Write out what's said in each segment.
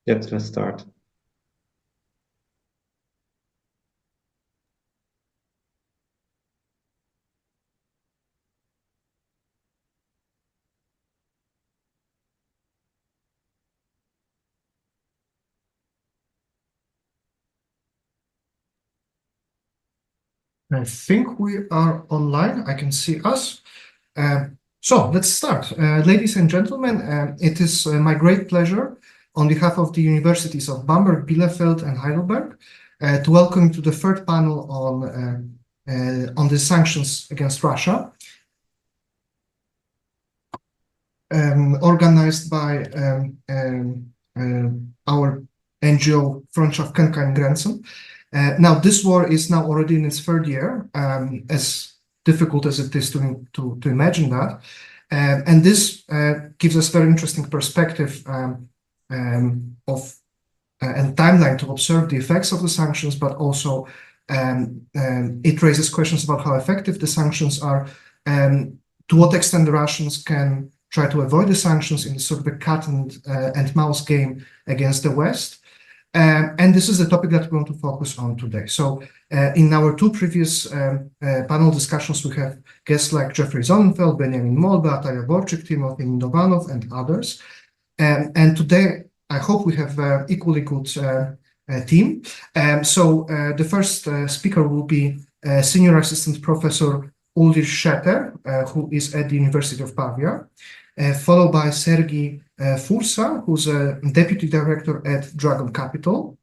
Yes, let's start. I think we are online. I can see us. So let's start. Ladies and gentlemen, it is my great pleasure on behalf of the universities of Bamberg, Bielefeld, and Heidelberg to welcome you to the third panel on the sanctions against Russia, organized by our NGO Freundschaft kennt keine Grenzen. Now, this war is now already in its third year, as difficult as it is to imagine that. And this gives us very interesting perspective of and timeline to observe the effects of the sanctions, but also it raises questions about how effective the sanctions are, to what extent the Russians can try to avoid the sanctions in sort of a cat and mouse game against the West. And this is the topic that we want to focus on today. So in our two previous panel discussions, we have guests like Jeffrey Sonnenfeld, Benjamin Molba, Taya Borczyk, Timothy Milovanov, and others. And today, I hope we have an equally good team. So the first speaker will be Senior Assistant Professor Ulrich Schetter, who is at the University of Pavia, followed by Sergii Fursa, who's a Deputy Director at Dragon Capital.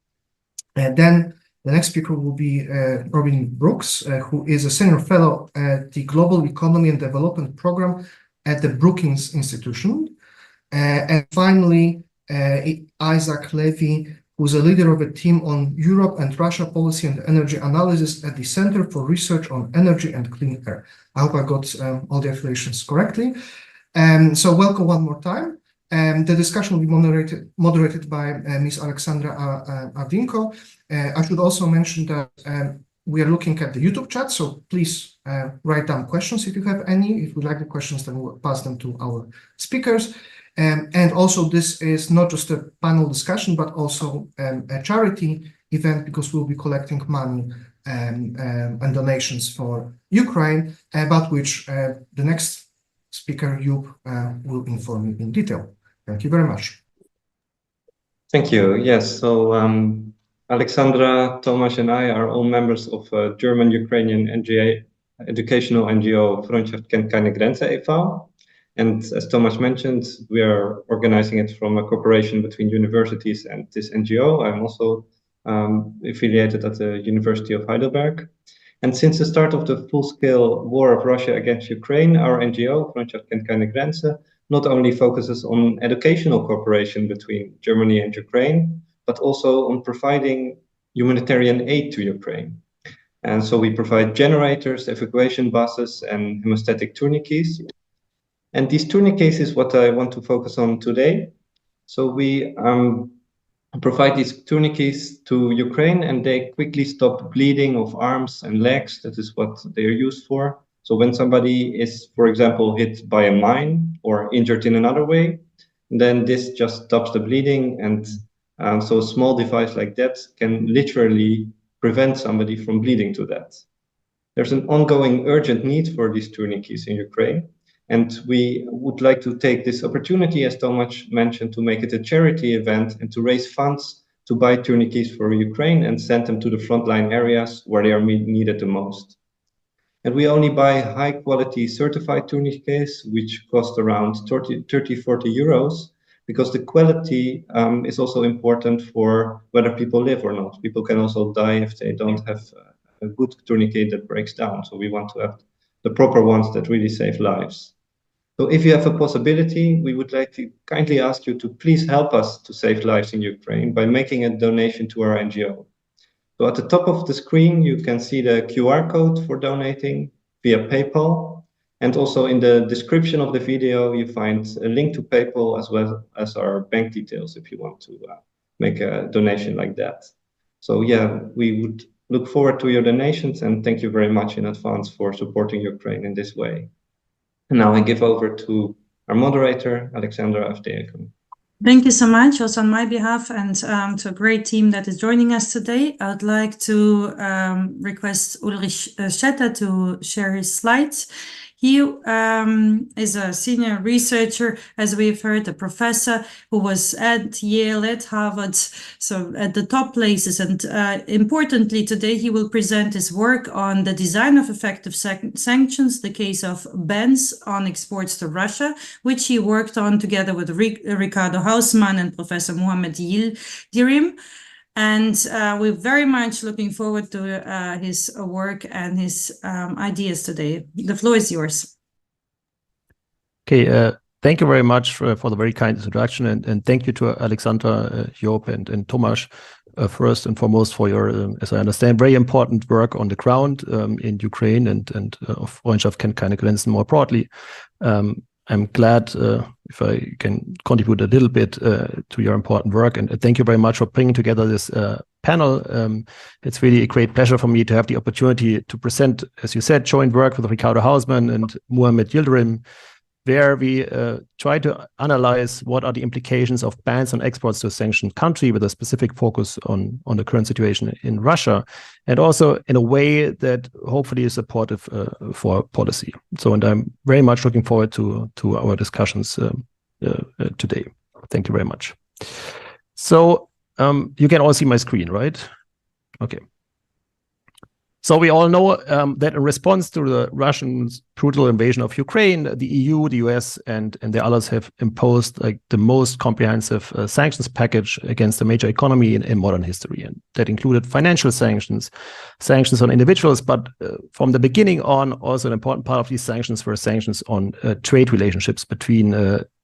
And then the next speaker will be Robin Brooks, who is a Senior Fellow at the Global Economy and Development Program at the Brookings Institution. And finally, Isaac Levi, who's a leader of a team on Europe and Russia policy and energy analysis at the Center for Research on Energy and Clean Air. I hope I got all the affiliations correctly. So welcome one more time. The discussion will be moderated by Ms. Alexandra Avdinko. I should also mention that we are looking at the YouTube chat, so please write down questions if you have any. If you like the questions, then we'll pass them to our speakers. And also, this is not just a panel discussion, but also a charity event, because we'll be collecting money and donations for Ukraine, about which the next speaker, Joop, will inform you in detail. Thank you very much. Thank you. Yes, so Alexandra, Tomasz, and I are all members of German-Ukrainian educational NGO Freundschaft kennt keine Grenze e.V. And as Tomasz mentioned, we are organizing it from a cooperation between universities and this NGO. I'm also affiliated at the University of Heidelberg. And since the start of the full-scale war of Russia against Ukraine, our NGO, Freundschaft kennt keine Grenze, not only focuses on educational cooperation between Germany and Ukraine, but also on providing humanitarian aid to Ukraine. And so we provide generators, evacuation buses, and hemostatic tourniquets. And these tourniquets is what I want to focus on today. So we provide these tourniquets to Ukraine, and they quickly stop bleeding of arms and legs. That is what they are used for. So when somebody is, for example, hit by a mine or injured in another way, then this just stops the bleeding. And so a small device like that can literally prevent somebody from bleeding to death. There's an ongoing urgent need for these tourniquets in Ukraine. And we would like to take this opportunity, as Tomasz mentioned, to make it a charity event and to raise funds to buy tourniquets for Ukraine and send them to the frontline areas where they are needed the most. And we only buy high quality certified tourniquets, which cost around 30, 40 euros, because the quality is also important for whether people live or not. People can also die if they don't have a good tourniquet that breaks down. So we want to have the proper ones that really save lives. So if you have a possibility, we would like to kindly ask you to please help us to save lives in Ukraine by making a donation to our NGO. So at the top of the screen, you can see the QR code for donating via PayPal. And also in the description of the video, you find a link to PayPal as well as our bank details if you want to make a donation like that. So yeah, we would look forward to your donations, and thank you very much in advance for supporting Ukraine in this way. And now I give over to our moderator, Alexandra Avdeyko. Thank you so much, also on my behalf, and to a great team that is joining us today. I would like to request Ulrich Schetter to share his slides. He is a senior researcher, as we've heard, a professor who was at Yale, at Harvard, so at the top places. And importantly, today he will present his work on the design of effective sanctions, the case of bans on exports to Russia, which he worked on together with Ricardo Hausmann and Professor Mohamed Yildirim. And we're very much looking forward to his work and his ideas today. The floor is yours. Okay, thank you very much for the very kind introduction, and thank you to Alexandra, Joop, and Tomasz, first and foremost for your, as I understand, very important work on the ground in Ukraine and of Freundschaft kennt keine Grenzen more broadly. I'm glad if I can contribute a little bit to your important work, and thank you very much for bringing together this panel. It's really a great pleasure for me to have the opportunity to present, as you said, joint work with Ricardo Hausmann and Mohamed Yildirim, where we try to analyze what are the implications of bans on exports to a sanctioned country with a specific focus on the current situation in Russia, and also in a way that hopefully is supportive for policy. So, and I'm very much looking forward to our discussions today. Thank you very much. So you can all see my screen, right? Okay. So we all know that in response to the Russians' brutal invasion of Ukraine, the EU, the US, and the others have imposed like the most comprehensive sanctions package against a major economy in modern history. And that included financial sanctions, sanctions on individuals, but from the beginning on, also an important part of these sanctions were sanctions on trade relationships between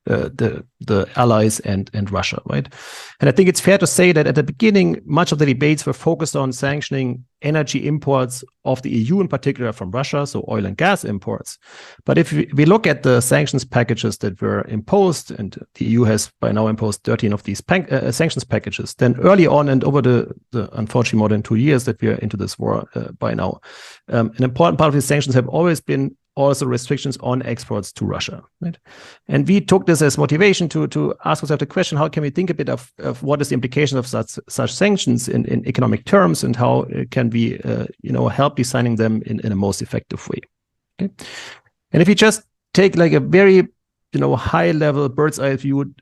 the allies and Russia, right? And I think it's fair to say that at the beginning, much of the debates were focused on sanctioning energy imports of the EU, in particular from Russia, so oil and gas imports. But if we look at the sanctions packages that were imposed, and the EU has by now imposed 13 of these sanctions packages, then early on and over the unfortunately more than 2 years that we are into this war by now, an important part of these sanctions have always been also restrictions on exports to Russia, right? And we took this as motivation to ask ourselves the question: how can we think a bit of what is the implication of such sanctions in economic terms, and how can we help designing them in a most effective way? Okay, and if you just take like a very high level bird's eye view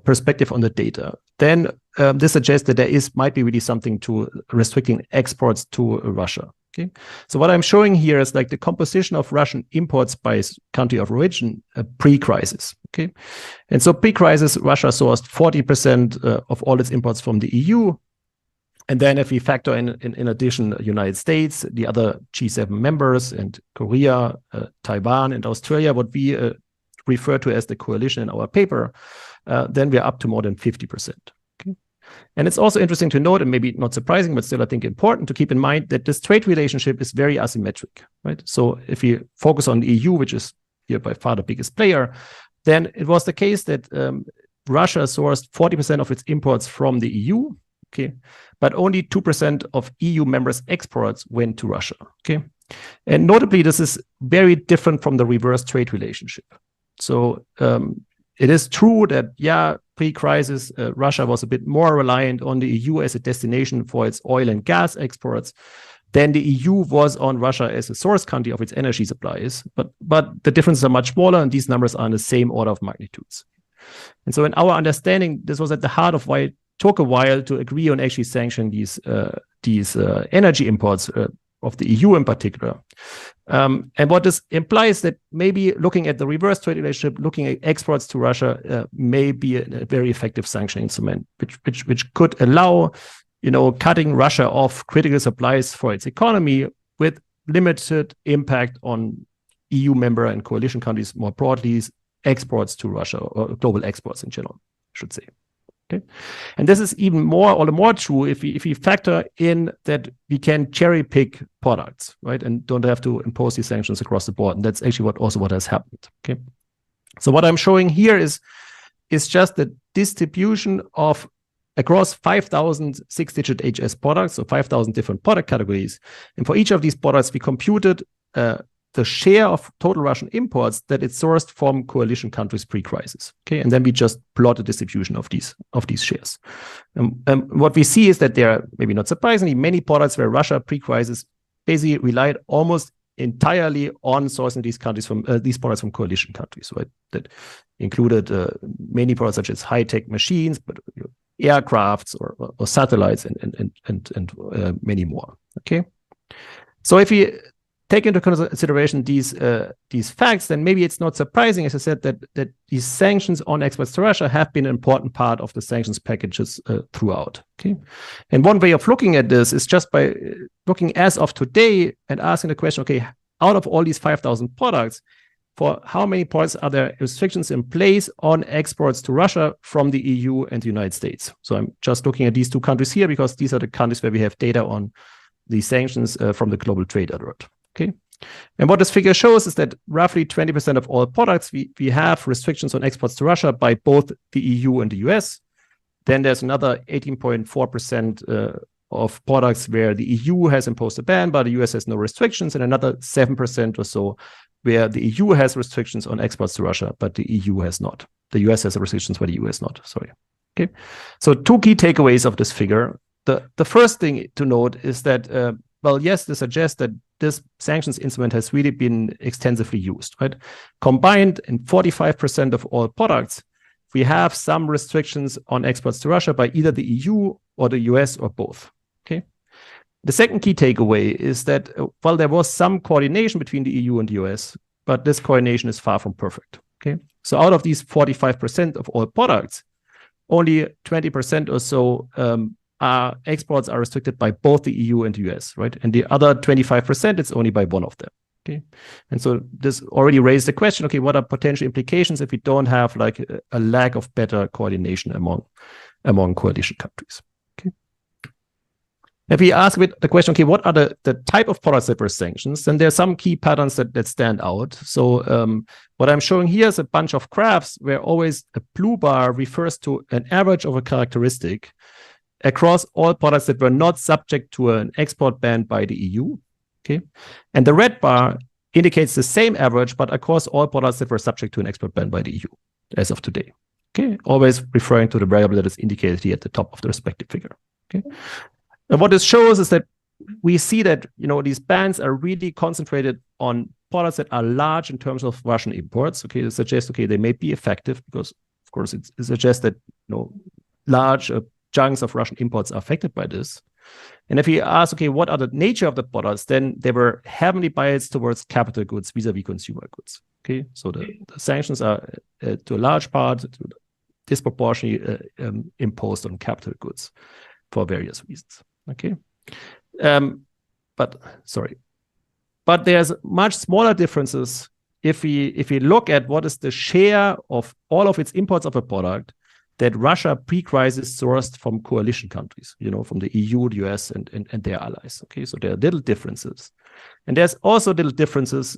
perspective on the data, then this suggests that there might be really something to restricting exports to Russia. Okay, so what I'm showing here is like the composition of Russian imports by country of origin pre-crisis. Okay, and so pre-crisis, Russia sourced 40% of all its imports from the EU, and then if we factor in addition the United States, the other G7 members, and Korea, Taiwan, and Australia, what we refer to as the coalition in our paper, then we're up to more than 50%. And it's also interesting to note, and maybe not surprising, but still I think important to keep in mind, that this trade relationship is very asymmetric, right? So if you focus on the EU, which is here by far the biggest player, then it was the case that Russia sourced 40% of its imports from the EU, okay, but only 2% of EU members' exports went to Russia, okay? And notably, this is very different from the reverse trade relationship. So it is true that, pre-crisis, Russia was a bit more reliant on the EU as a destination for its oil and gas exports than the EU was on Russia as a source country of its energy supplies. But the differences are much smaller, and these numbers are in the same order of magnitudes. And so in our understanding, this was at the heart of why it took a while to agree on actually sanctioning these energy imports of the EU in particular. And what this implies that maybe looking at the reverse trade relationship, looking at exports to Russia may be a very effective sanction instrument, which could allow, cutting Russia off critical supplies for its economy with limited impact on EU member and coalition countries more broadly, exports to Russia, or global exports in general, I should say. Okay, and this is even more true if we factor in that we can cherry pick products, right, and don't have to impose these sanctions across the board. And that's actually what has happened. Okay, so what I'm showing here is just the distribution of across 5,000 6-digit HS products, so 5,000 different product categories, and for each of these products we computed the the share of total Russian imports that it sourced from coalition countries pre-crisis. Okay, and then we just plot the distribution of these shares. What we see is that there are, maybe not surprisingly, many products where Russia pre-crisis basically relied almost entirely on sourcing these countries from these products from coalition countries, right? That included many products such as high-tech machines, but aircrafts or satellites and many more. Okay, so if we take into consideration these facts, then maybe it's not surprising, as I said, that these sanctions on exports to Russia have been an important part of the sanctions packages throughout. Okay, and one way of looking at this is just by looking as of today and asking the question: okay, out of all these 5,000 products, for how many products are there restrictions in place on exports to Russia from the EU and the United States? So I'm just looking at these two countries here because these are the countries where we have data on the sanctions from the Global Trade Alert. Okay, and what this figure shows is that roughly 20% of all products we have restrictions on exports to Russia by both the EU and the US. Then there's another 18.4% of products where the EU has imposed a ban, but the US has no restrictions, and another 7% or so where the EU has restrictions on exports to Russia, but the EU has not. The US has restrictions, but the EU has not. Sorry. Okay, so two key takeaways of this figure. The first thing to note is that, well, yes, this suggests that this sanctions instrument has really been extensively used, right? Combined in 45% of all products, we have some restrictions on exports to Russia by either the EU or the US or both. Okay. The second key takeaway is that, well, there was some coordination between the EU and the US, but this coordination is far from perfect. Okay. So out of these 45% of all products, only 20% or so exports are restricted by both the EU and the US, right? And the other 25%, it's only by one of them. Okay, and so this already raised the question: okay, what are potential implications if we don't have like a lack of better coordination among coalition countries? Okay, if we ask the question, okay, what are the type of products that were sanctions? Then there are some key patterns that stand out. So what I'm showing here is a bunch of graphs where always a blue bar refers to an average of a characteristic across all products that were not subject to an export ban by the EU. Okay, and the red bar indicates the same average, but across all products that were subject to an export ban by the EU as of today. Okay, always referring to the variable that is indicated here at the top of the respective figure. Okay, and what this shows is that we see that, you know, these bans are really concentrated on products that are large in terms of Russian imports. Okay, it suggests, okay, they may be effective because, of course, it suggests that, you know, large chunks of Russian imports are affected by this. And if you ask, okay, what are the nature of the products, then they were heavily biased towards capital goods vis-a-vis consumer goods. Okay, so the sanctions are to a large part disproportionately imposed on capital goods for various reasons. Okay, but there's much smaller differences if we look at what is the share of all of its imports of a product that Russia pre-crisis sourced from coalition countries, you know, from the EU, the US, and their allies. Okay, so there are little differences. And there's also little differences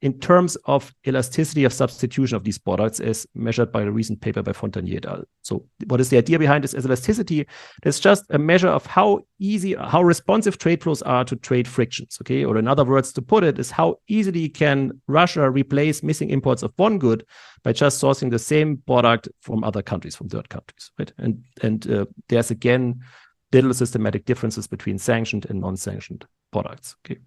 in terms of elasticity of substitution of these products as measured by a recent paper by Fontanier et al. So what is the idea behind this elasticity? It's just a measure of how responsive trade flows are to trade frictions, okay? Or in other words, to put it, is how easily can Russia replace missing imports of one good by just sourcing the same product from other countries, from third countries, right? And there's again little systematic differences between sanctioned and non-sanctioned products, okay?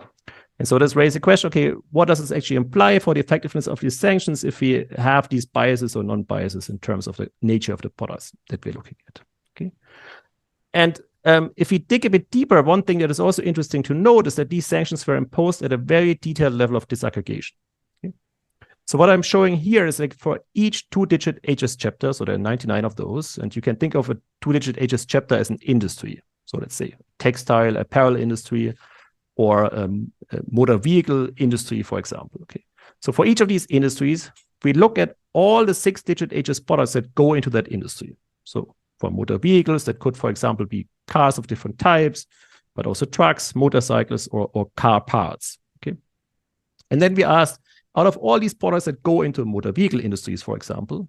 And so this raises the question, okay, what does this actually imply for the effectiveness of these sanctions if we have these biases or non-biases in terms of the nature of the products that we're looking at, okay? And if we dig a bit deeper, one thing that is also interesting to note is that these sanctions were imposed at a very detailed level of disaggregation. Okay? So what I'm showing here is like for each two-digit HS chapter, so there are 99 of those, and you can think of a two-digit HS chapter as an industry. So let's say textile, apparel industry, or motor vehicle industry, for example. Okay, so for each of these industries, we look at all the 6-digit HS products that go into that industry. So for motor vehicles, that could, for example, be cars of different types, but also trucks, motorcycles, or car parts. Okay, and then we asked, out of all these products that go into motor vehicle industries, for example,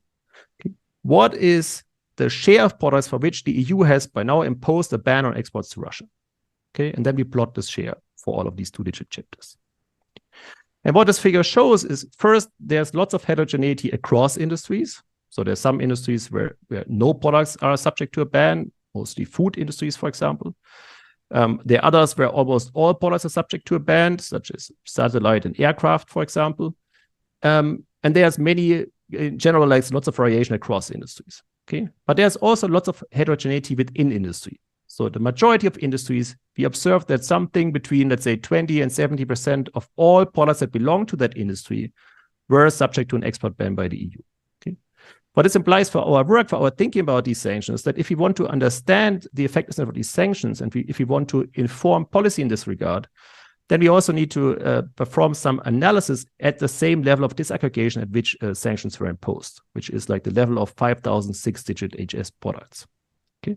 okay, what is the share of products for which the EU has by now imposed a ban on exports to Russia? Okay, and then we plot this share for all of these two-digit chapters. And what this figure shows is, first, there's lots of heterogeneity across industries. So there's some industries where no products are subject to a ban, mostly food industries, for example. There are others where almost all products are subject to a ban, such as satellite and aircraft, for example. And there's many, in general, like lots of variation across industries. Okay, but there's also lots of heterogeneity within industry. So the majority of industries, we observe that something between, let's say, 20 and 70% of all products that belong to that industry were subject to an export ban by the EU. Okay? What this implies for our work, for our thinking about these sanctions, that if we want to understand the effectiveness of these sanctions, and if we want to inform policy in this regard, then we also need to perform some analysis at the same level of disaggregation at which sanctions were imposed, which is like the level of 5,000 six-digit HS products. Okay,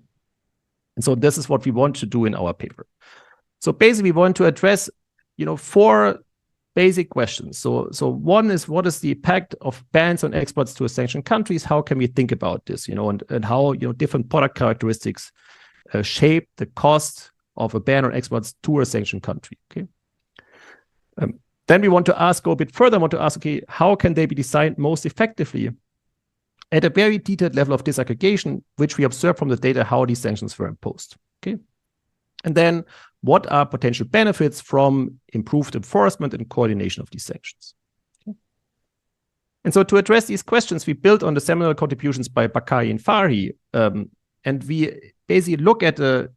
and so this is what we want to do in our paper. So basically, we want to address, 4 basic questions. So one is, what is the impact of bans on exports to sanctioned countries? How can we think about this? And how different product characteristics shape the cost of a ban on exports to a sanctioned country. Okay. Then we want to go a bit further. Okay, how can they be designed most effectively at a very detailed level of disaggregation, which we observe from the data how these sanctions were imposed. Okay, and then what are potential benefits from improved enforcement and coordination of these sanctions? Okay. And so to address these questions, we built on the seminal contributions by Bakari and Farhi, and we basically look at a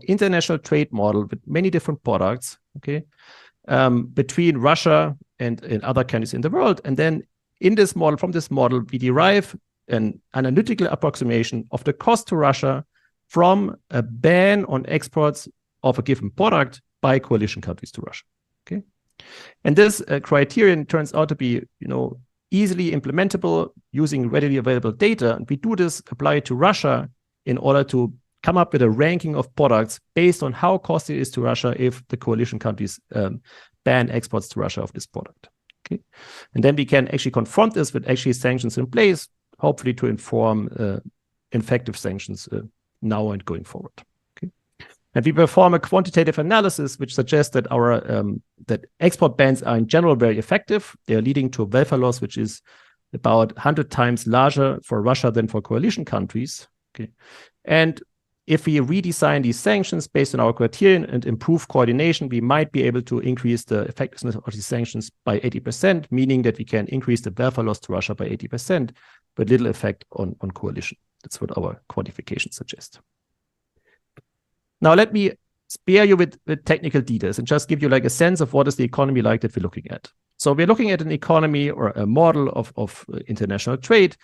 international trade model with many different products. Okay. Between Russia and other countries in the world. And then from this model, we derive an analytical approximation of the cost to Russia from a ban on exports of a given product by coalition countries to Russia. Okay, and this criterion turns out to be, easily implementable using readily available data. And we do this, apply it to Russia in order to come up with a ranking of products based on how costly it is to Russia if the coalition countries ban exports to Russia of this product. Okay, and then we can actually confront this with actually sanctions in place, hopefully to inform effective sanctions now and going forward. Okay, and we perform a quantitative analysis which suggests that that export bans are in general very effective. They are leading to a welfare loss which is about 100 times larger for Russia than for coalition countries. Okay, and if we redesign these sanctions based on our criterion and improve coordination, we might be able to increase the effectiveness of these sanctions by 80%, meaning that we can increase the welfare loss to Russia by 80%, but little effect on coalition. That's what our quantifications suggest. Now, let me spare you with technical details and just give you like a sense of what is the economy like that we're looking at. So we're looking at an economy or a model of international trade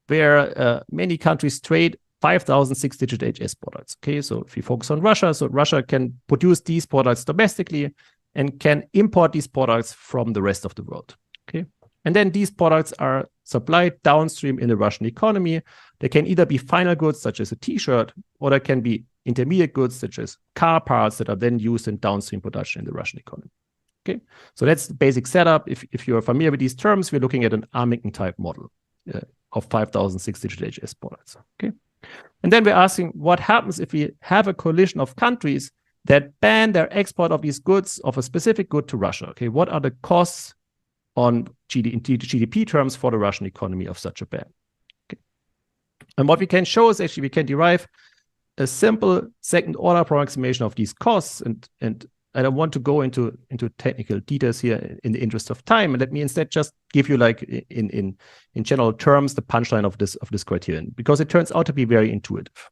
where many countries trade 5,000 six-digit HS products. Okay, so if you focus on Russia, so Russia can produce these products domestically and can import these products from the rest of the world. Okay, and then these products are supplied downstream in the Russian economy. They can either be final goods such as a T-shirt, or they can be intermediate goods such as car parts that are then used in downstream production in the Russian economy. Okay, so that's the basic setup. If you're familiar with these terms, we're looking at an Armington type model of 5,000 six-digit HS products. Okay. And then we're asking what happens if we have a coalition of countries that ban their export of these goods, of a specific good to Russia. Okay, what are the costs in GDP terms for the Russian economy of such a ban? Okay. And what we can show is actually we can derive a simple second order approximation of these costs. And I don't want to go into technical details here in the interest of time. And let me instead just give you like in general terms the punchline of this criterion, because it turns out to be very intuitive.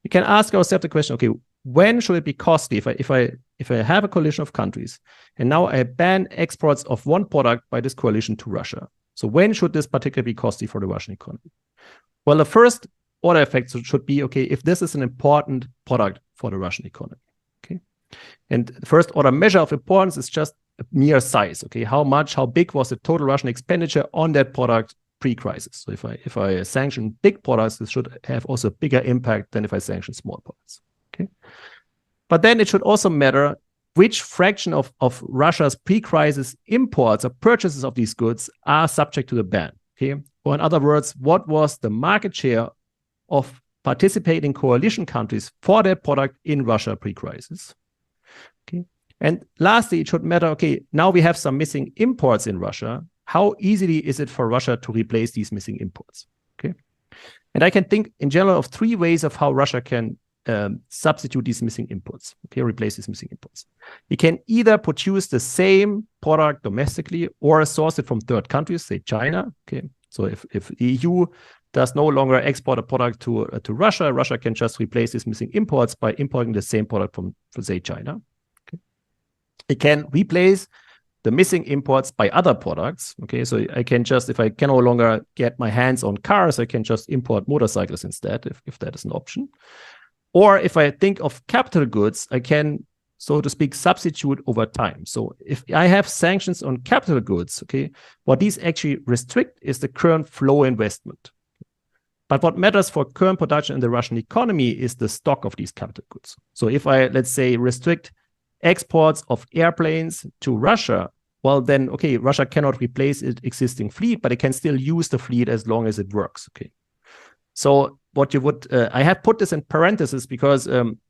We can ask ourselves the question, okay, when should it be costly if I have a coalition of countries and now I ban exports of one product by this coalition to Russia? So when should this particularly be costly for the Russian economy? Well, the first order effect should be, okay, if this is an important product for the Russian economy. And the first order measure of importance is just a mere size. Okay, how big was the total Russian expenditure on that product pre-crisis? So if I sanction big products, this should have also a bigger impact than if I sanction small products. Okay, but then it should also matter which fraction of Russia's pre-crisis imports or purchases of these goods are subject to the ban. Okay, or in other words, what was the market share of participating coalition countries for that product in Russia pre-crisis? Okay. And lastly, it should matter, okay, now we have some missing imports in Russia. How easily is it for Russia to replace these missing imports? Okay. And I can think in general of 3 ways of how Russia can substitute these missing imports, okay, replace these missing imports. You can either produce the same product domestically or source it from third countries, say China. Okay, so if the EU does no longer export a product to Russia, Russia can just replace these missing imports by importing the same product from say, China. Okay. It can replace the missing imports by other products. Okay, so I can just, if I can no longer get my hands on cars, I can just import motorcycles instead, if that is an option. Or if I think of capital goods, I can, so to speak, substitute over time. So if I have sanctions on capital goods, okay, what these actually restrict is the current flow investment. But what matters for current production in the Russian economy is the stock of these capital goods. So if I, let's say, restrict exports of airplanes to Russia, well, then, okay, Russia cannot replace its existing fleet, but it can still use the fleet as long as it works, okay? So what you would, I have put this in parentheses because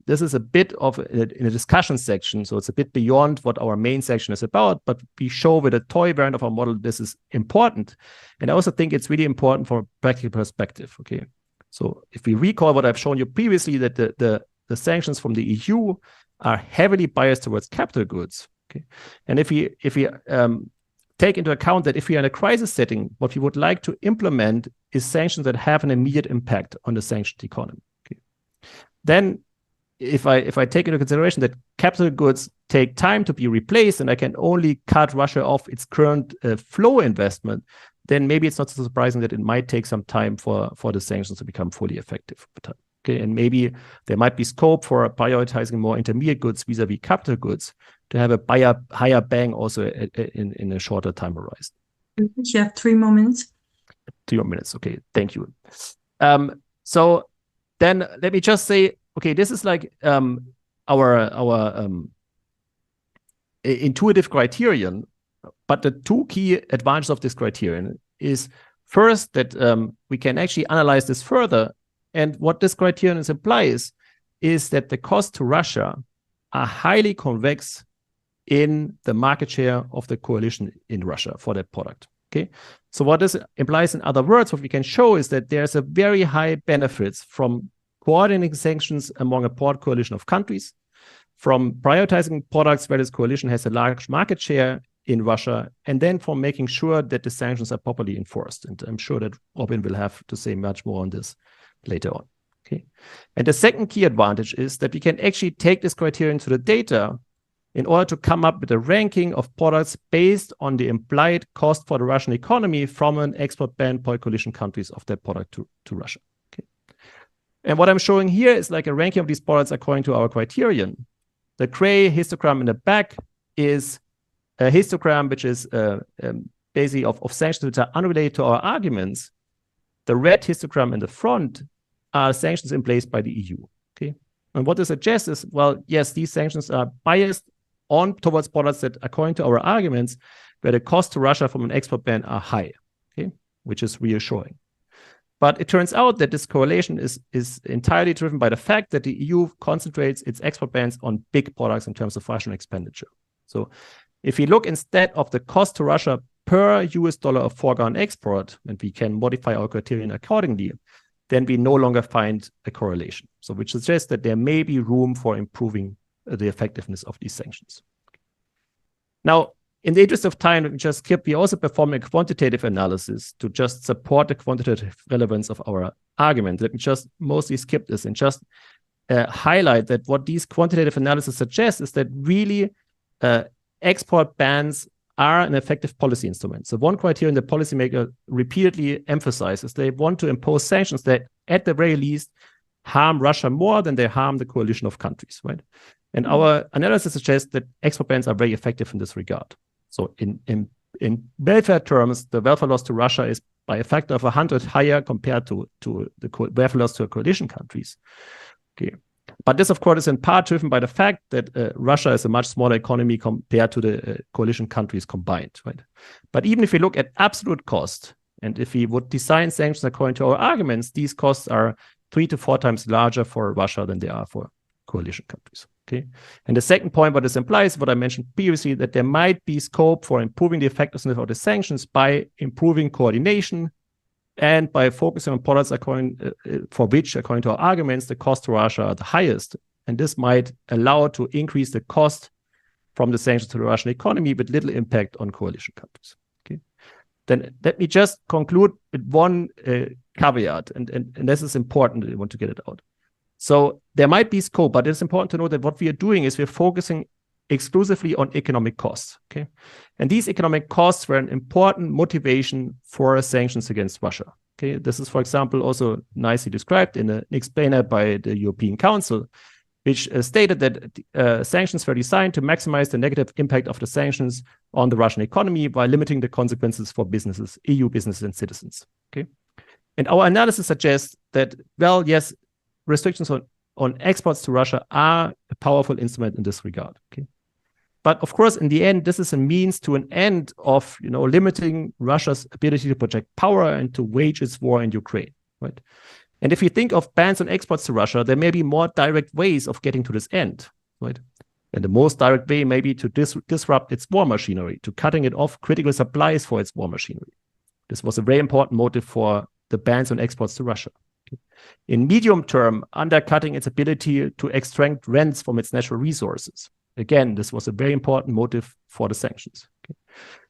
this is a bit of in a discussion section, so it's a bit beyond what our main section is about, but we show with a toy variant of our model this is important. And I also think it's really important from a practical perspective, okay? So if we recall what I've shown you previously, that the sanctions from the EU are heavily biased towards capital goods, okay? And if we take into account that if we are in a crisis setting, what we would like to implement is sanctions that have an immediate impact on the sanctioned economy. Okay. Then if I take into consideration that capital goods take time to be replaced and I can only cut Russia off its current flow investment, then maybe it's not so surprising that it might take some time for the sanctions to become fully effective over time. Okay, and maybe there might be scope for prioritizing more intermediate goods vis-a-vis capital goods to have a higher bang also in a shorter time horizon. You have 3 more minutes. 3 more minutes. Okay, thank you. So then let me just say, okay, this is like our intuitive criterion, but the 2 key advantages of this criterion is first that we can actually analyze this further. And what this criterion implies is that the costs to Russia are highly convex in the market share of the coalition in Russia for that product. Okay, so what this implies, in other words, what we can show is that there's a very high benefits from coordinating sanctions among a broad coalition of countries, from prioritizing products where this coalition has a large market share in Russia, and then from making sure that the sanctions are properly enforced. And I'm sure that Robin will have to say much more on this later on. Okay, and the second key advantage is that we can actually take this criterion to the data in order to come up with a ranking of products based on the implied cost for the Russian economy from an export ban by coalition countries of that product to Russia. Okay, and what I'm showing here is like a ranking of these products according to our criterion. The gray histogram in the back is a histogram which is basically of sanctions which are unrelated to our arguments. The red histogram in the front are sanctions in place by the EU. Okay, and what this suggests is, well, yes, these sanctions are biased towards products that, according to our arguments, where the cost to Russia from an export ban are high. Okay, which is reassuring. But it turns out that this correlation is entirely driven by the fact that the EU concentrates its export bans on big products in terms of Russian expenditure. So if we look instead of the cost to Russia per US dollar of foregone export, and we can modify our criterion accordingly, then we no longer find a correlation. So which suggests that there may be room for improving the effectiveness of these sanctions. Now, in the interest of time, let me just skip. We also perform a quantitative analysis to just support the quantitative relevance of our argument. Let me just mostly skip this and just highlight that what these quantitative analysis suggests is that really export bans are an effective policy instrument. So one criterion the policymaker repeatedly emphasizes, they want to impose sanctions that at the very least harm Russia more than they harm the coalition of countries, right? And our analysis suggests that export bans are very effective in this regard. So in welfare terms, the welfare loss to Russia is by a factor of 100 higher compared to the welfare loss to coalition countries. Okay. But this, of course, is in part driven by the fact that Russia is a much smaller economy compared to the coalition countries combined, right? But even if we look at absolute cost, and if we would design sanctions according to our arguments, these costs are 3 to 4 times larger for Russia than they are for coalition countries. Okay. And the second point, what this implies, what I mentioned previously, that there might be scope for improving the effectiveness of the sanctions by improving coordination and by focusing on products for which, according to our arguments, the cost to Russia are the highest. And this might allow to increase the cost from the sanctions to the Russian economy with little impact on coalition countries. Okay. Then let me just conclude with one caveat, and this is important. I want to get it out. So there might be scope, but it's important to know that what we are doing is we're focusing exclusively on economic costs. Okay, and these economic costs were an important motivation for sanctions against Russia. Okay, this is, for example, also nicely described in an explainer by the European Council, which stated that sanctions were designed to maximize the negative impact of the sanctions on the Russian economy while limiting the consequences for businesses, EU businesses and citizens. Okay, and our analysis suggests that, well, yes, restrictions on exports to Russia are a powerful instrument in this regard. Okay, but of course, in the end, this is a means to an end of limiting Russia's ability to project power and to wage its war in Ukraine. Right. And if you think of bans on exports to Russia, there may be more direct ways of getting to this end, right? And the most direct way may be to disrupt its war machinery, to cutting it off critical supplies for its war machinery. This was a very important motive for the bans on exports to Russia. In medium term, undercutting its ability to extract rents from its natural resources. Again, this was a very important motive for the sanctions. Okay.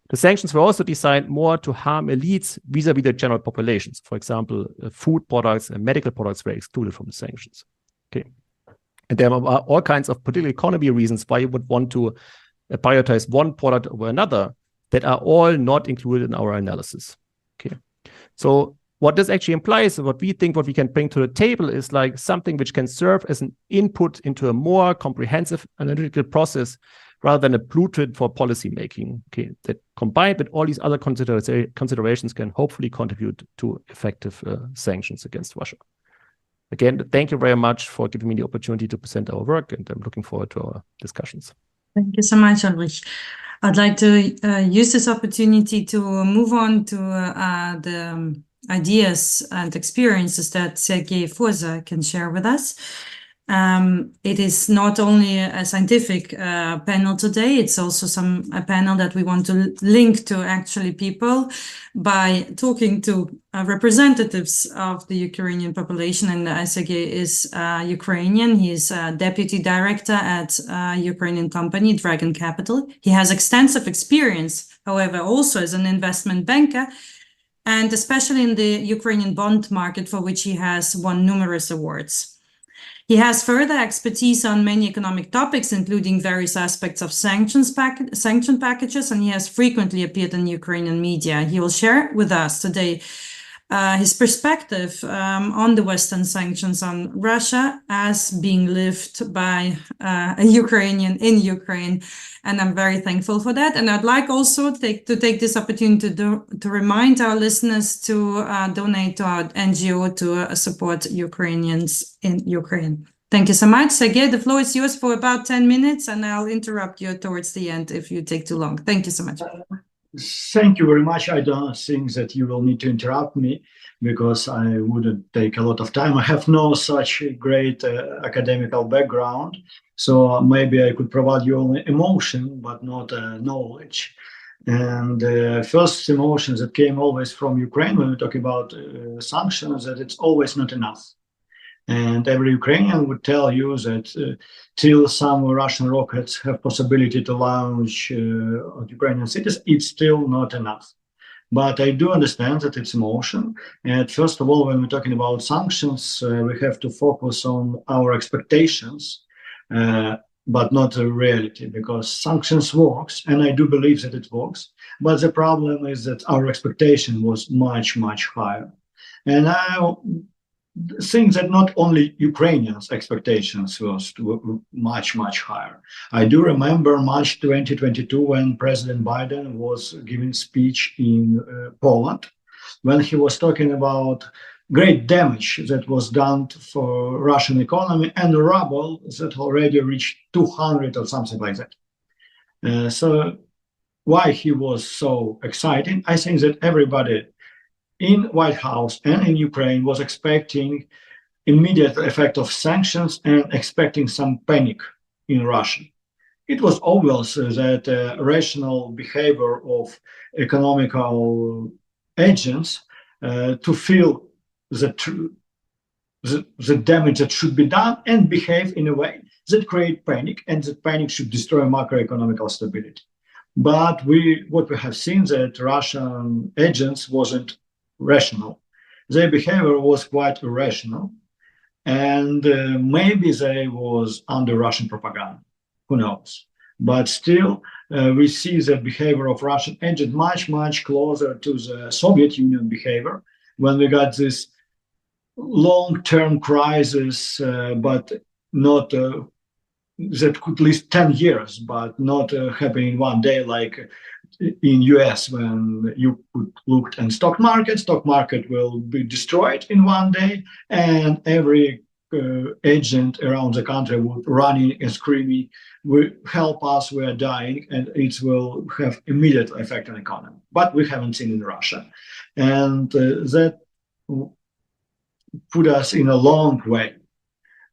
The sanctions were also designed more to harm elites vis-a-vis the general populations. For example, food products and medical products were excluded from the sanctions. Okay, and there are all kinds of political economy reasons why you would want to prioritize one product over another that are all not included in our analysis. Okay, so what this actually implies, what we can bring to the table is like something which can serve as an input into a more comprehensive analytical process rather than a blueprint for policy making, okay, that combined with all these other considerations can hopefully contribute to effective sanctions against Russia. Again, thank you very much for giving me the opportunity to present our work, and I'm looking forward to our discussions. Thank you so much, Ulrich. I'd like to use this opportunity to move on to the ideas and experiences that Sergii Fursa can share with us. It is not only a scientific panel today, it's also a panel that we want to link to actually people by talking to representatives of the Ukrainian population. And Sergei is Ukrainian. He is a deputy director at a Ukrainian company, Dragon Capital. He has extensive experience, however, also as an investment banker, and especially in the Ukrainian bond market, for which he has won numerous awards. He has further expertise on many economic topics, including various aspects of sanction packages, and he has frequently appeared in Ukrainian media. He will share with us today his perspective on the Western sanctions on Russia as being lived by a Ukrainian in Ukraine. And I'm very thankful for that. And I'd like also to take this opportunity to remind our listeners to donate to our NGO to support Ukrainians in Ukraine. Thank you so much. Sergei, the floor is yours for about 10 minutes, and I'll interrupt you towards the end if you take too long. Thank you so much. Thank you very much. I don't think that you will need to interrupt me because I wouldn't take a lot of time. I have no such great academical background, so maybe I could provide you only emotion, but not knowledge. And first emotions that came always from Ukraine when we talk about sanctions, that it's always not enough. And every Ukrainian would tell you that till some Russian rockets have possibility to launch on Ukrainian cities, it's still not enough. But I do understand that it's emotion. And first of all, when we're talking about sanctions, we have to focus on our expectations, but not the reality, because sanctions works, and I do believe that it works. But the problem is that our expectation was much, much higher. And I think that not only Ukrainians' expectations was much, much higher. I do remember March 2022 when President Biden was giving speech in Poland, when he was talking about great damage that was done for Russian economy and the ruble that already reached 200 or something like that. So why he was so exciting? I think that everybody in White House and in Ukraine was expecting immediate effect of sanctions and expecting some panic in Russia. It was obvious that rational behavior of economical agents to feel the damage that should be done and behave in a way that create panic, and that panic should destroy macroeconomic stability. But what we have seen that Russian agents wasn't rational. Their behavior was quite irrational, and maybe they was under Russian propaganda. Who knows? But still, we see the behavior of Russian agents much closer to the Soviet Union behavior when we got this long-term crisis, but not that could last 10 years, but not happening one day like in US when you could look at stock market will be destroyed in one day, and every agent around the country would running and screaming, help us, we are dying, and it will have immediate effect on the economy. But we haven't seen in Russia. And that put us in a long way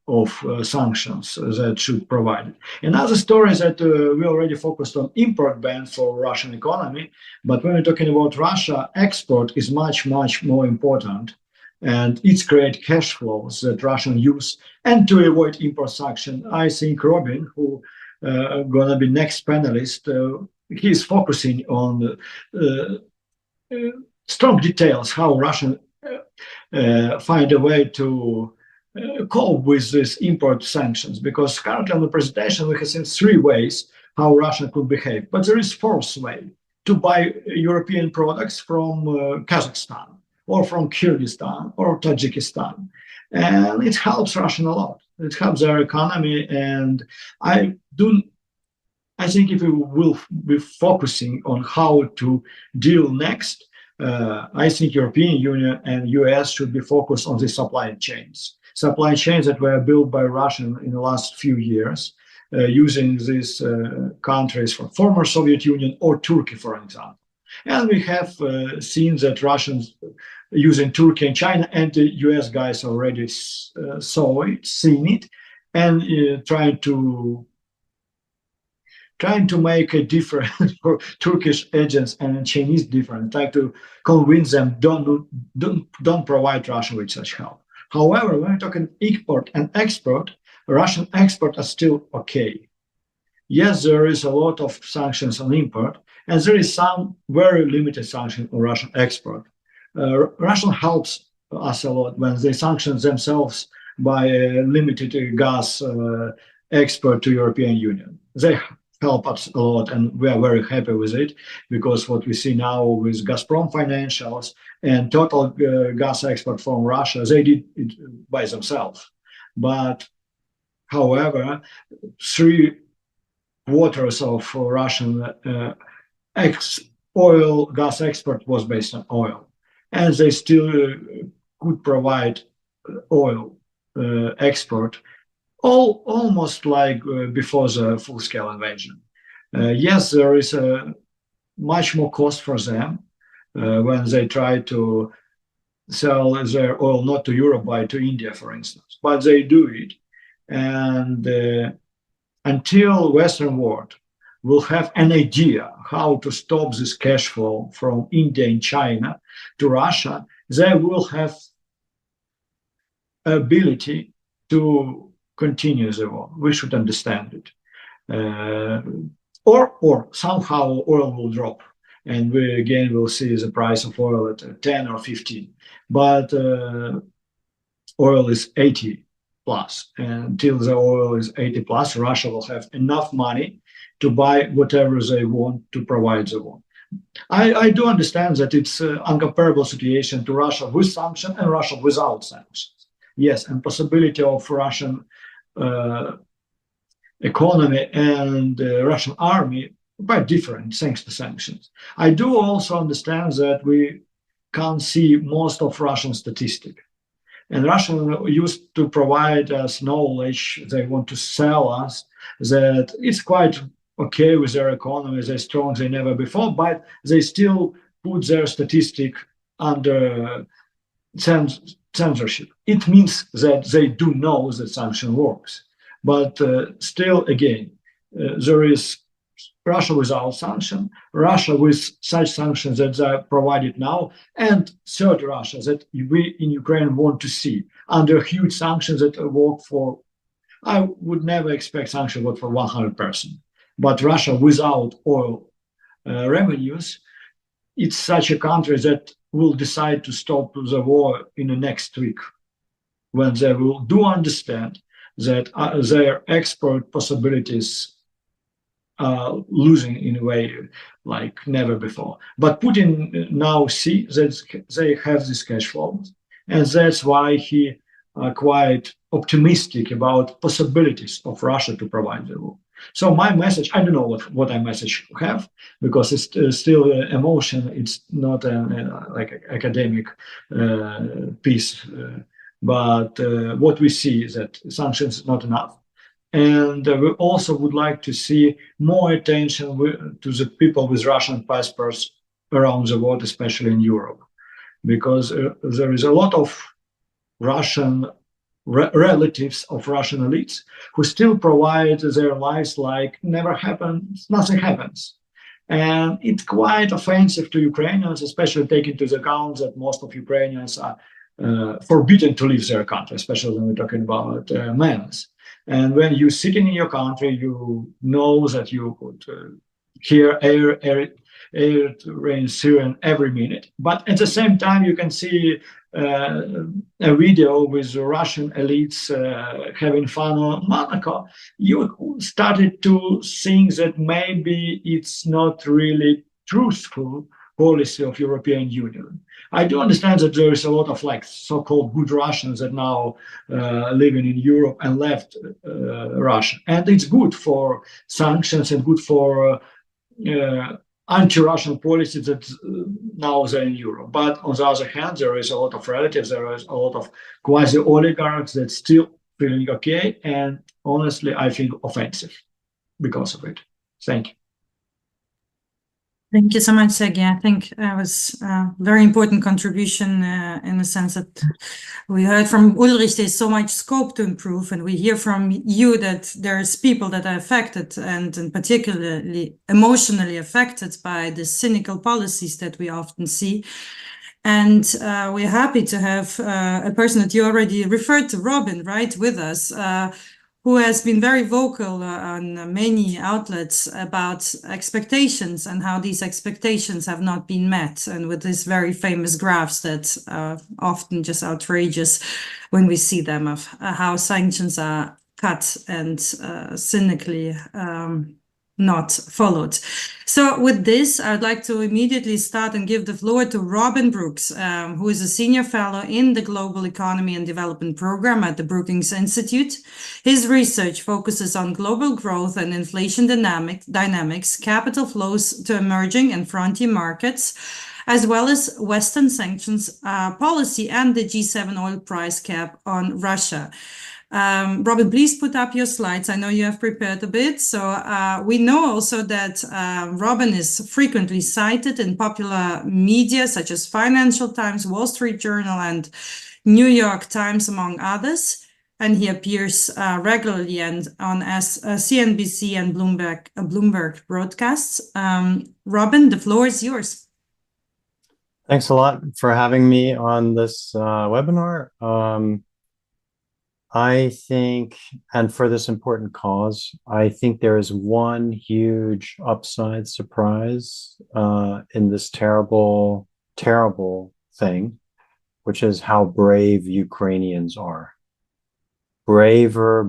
of sanctions that should provide it. Another story is that we already focused on import ban for Russian economy, but when we're talking about Russia, export is much more important, and it's create cash flows that Russian use. And to avoid import sanction, I think Robin, who gonna be next panelist, he's focusing on strong details how Russian find a way to cope with these import sanctions, because currently on the presentation we have seen 3 ways how Russia could behave, but there is 4th way, to buy European products from Kazakhstan or from Kyrgyzstan or Tajikistan, and it helps Russia a lot. It helps their economy, and I think if we will be focusing on how to deal next, I think European Union and US should be focused on the supply chains that were built by Russia in the last few years, using these countries from former Soviet Union or Turkey, for example. And we have seen that Russians using Turkey and China, and the US guys already seen it, and trying to make a difference for Turkish agents and Chinese different, trying to convince them don't provide Russia with such help. However, when we're talking import and export, Russian export are still okay. Yes, there is a lot of sanctions on import, and there is some very limited sanction on Russian export. Russia helps us a lot when they sanction themselves by limited gas export to European Union. They help us a lot, and we are very happy with it, because what we see now with Gazprom financials and total gas export from Russia, they did it by themselves. But however, 3/4 of Russian gas export was based on oil, and they still could provide oil export almost like before the full-scale invasion. Yes, there is much more cost for them when they try to sell their oil not to Europe but to India, for instance. But they do it, and until Western world will have an idea how to stop this cash flow from India and China to Russia, they will have ability to continue the war. We should understand it. Or somehow oil will drop, and we again will see the price of oil at 10 or 15. But oil is 80 plus, and until the oil is 80 plus, Russia will have enough money to buy whatever they want to provide the war. I do understand that it's an uncomparable situation to Russia with sanctions and Russia without sanctions. Yes, and possibility of Russian economy and Russian army quite different thanks to sanctions. I do also understand that we can't see most of Russian statistics, and Russia used to provide us knowledge. They want to sell us that it's quite okay with their economy, they're strong, they never before, but they still put their statistic under censorship. It means that they do know that sanction works. But still, again, there is Russia without sanction, Russia with such sanctions that are provided now, and third Russia that we in Ukraine want to see under huge sanctions that work for, I would never expect sanctions work for 100%. But Russia without oil revenues, it's such a country that will decide to stop the war in the next week, when they will understand that their export possibilities are losing in a way like never before. But Putin now see that they have this cash flow, and that's why he quite optimistic about possibilities of Russia to provide the war. So my message, I don't know what I message have, because it's still emotion. It's not like an academic piece. But what we see is that sanctions not enough. And we also would like to see more attention to the people with Russian passports around the world, especially in Europe, because there is a lot of Russian relatives of Russian elites who still provide their lives like never happens, nothing happens. And it's quite offensive to Ukrainians, especially taking into account that most of Ukrainians are forbidden to leave their country, especially when we're talking about men. And when you're sitting in your country, you know that you could hear air rain siren every minute. But at the same time, you can see a video with Russian elites having fun on Monaco. You started to think that maybe it's not really truthful policy of European Union. I do understand that there is a lot of like so-called good Russians that now living in Europe and left Russia, and it's good for sanctions and good for anti-Russian policies that now they're in Europe. But on the other hand, there is a lot of relatives, there is a lot of quasi-oligarchs that still feeling okay, and honestly, I feel offensive because of it. Thank you. Thank you so much, Sergei. I think that was a very important contribution in the sense that we heard from Ulrich there's so much scope to improve, and we hear from you that there's people that are affected and particularly emotionally affected by the cynical policies that we often see. And we're happy to have a person that you already referred to, Robin, right, with us, who has been very vocal on many outlets about expectations and how these expectations have not been met. And with these very famous graphs that are often just outrageous when we see them, of how sanctions are cut and cynically not followed. So with this, I'd like to immediately start and give the floor to Robin Brooks, who is a senior fellow in the Global Economy and Development Program at the Brookings Institute. His research focuses on global growth and inflation dynamics, capital flows to emerging and frontier markets, as well as Western sanctions policy and the G7 oil price cap on Russia. Robin, please put up your slides. I know you have prepared a bit. So we know also that Robin is frequently cited in popular media such as Financial Times, Wall Street Journal, and New York Times, among others. And he appears regularly and on CNBC and Bloomberg broadcasts. Robin, the floor is yours. Thanks a lot for having me on this webinar. I think, and for this important cause, I think there is one huge upside surprise in this terrible, terrible thing, which is how brave Ukrainians are. Braver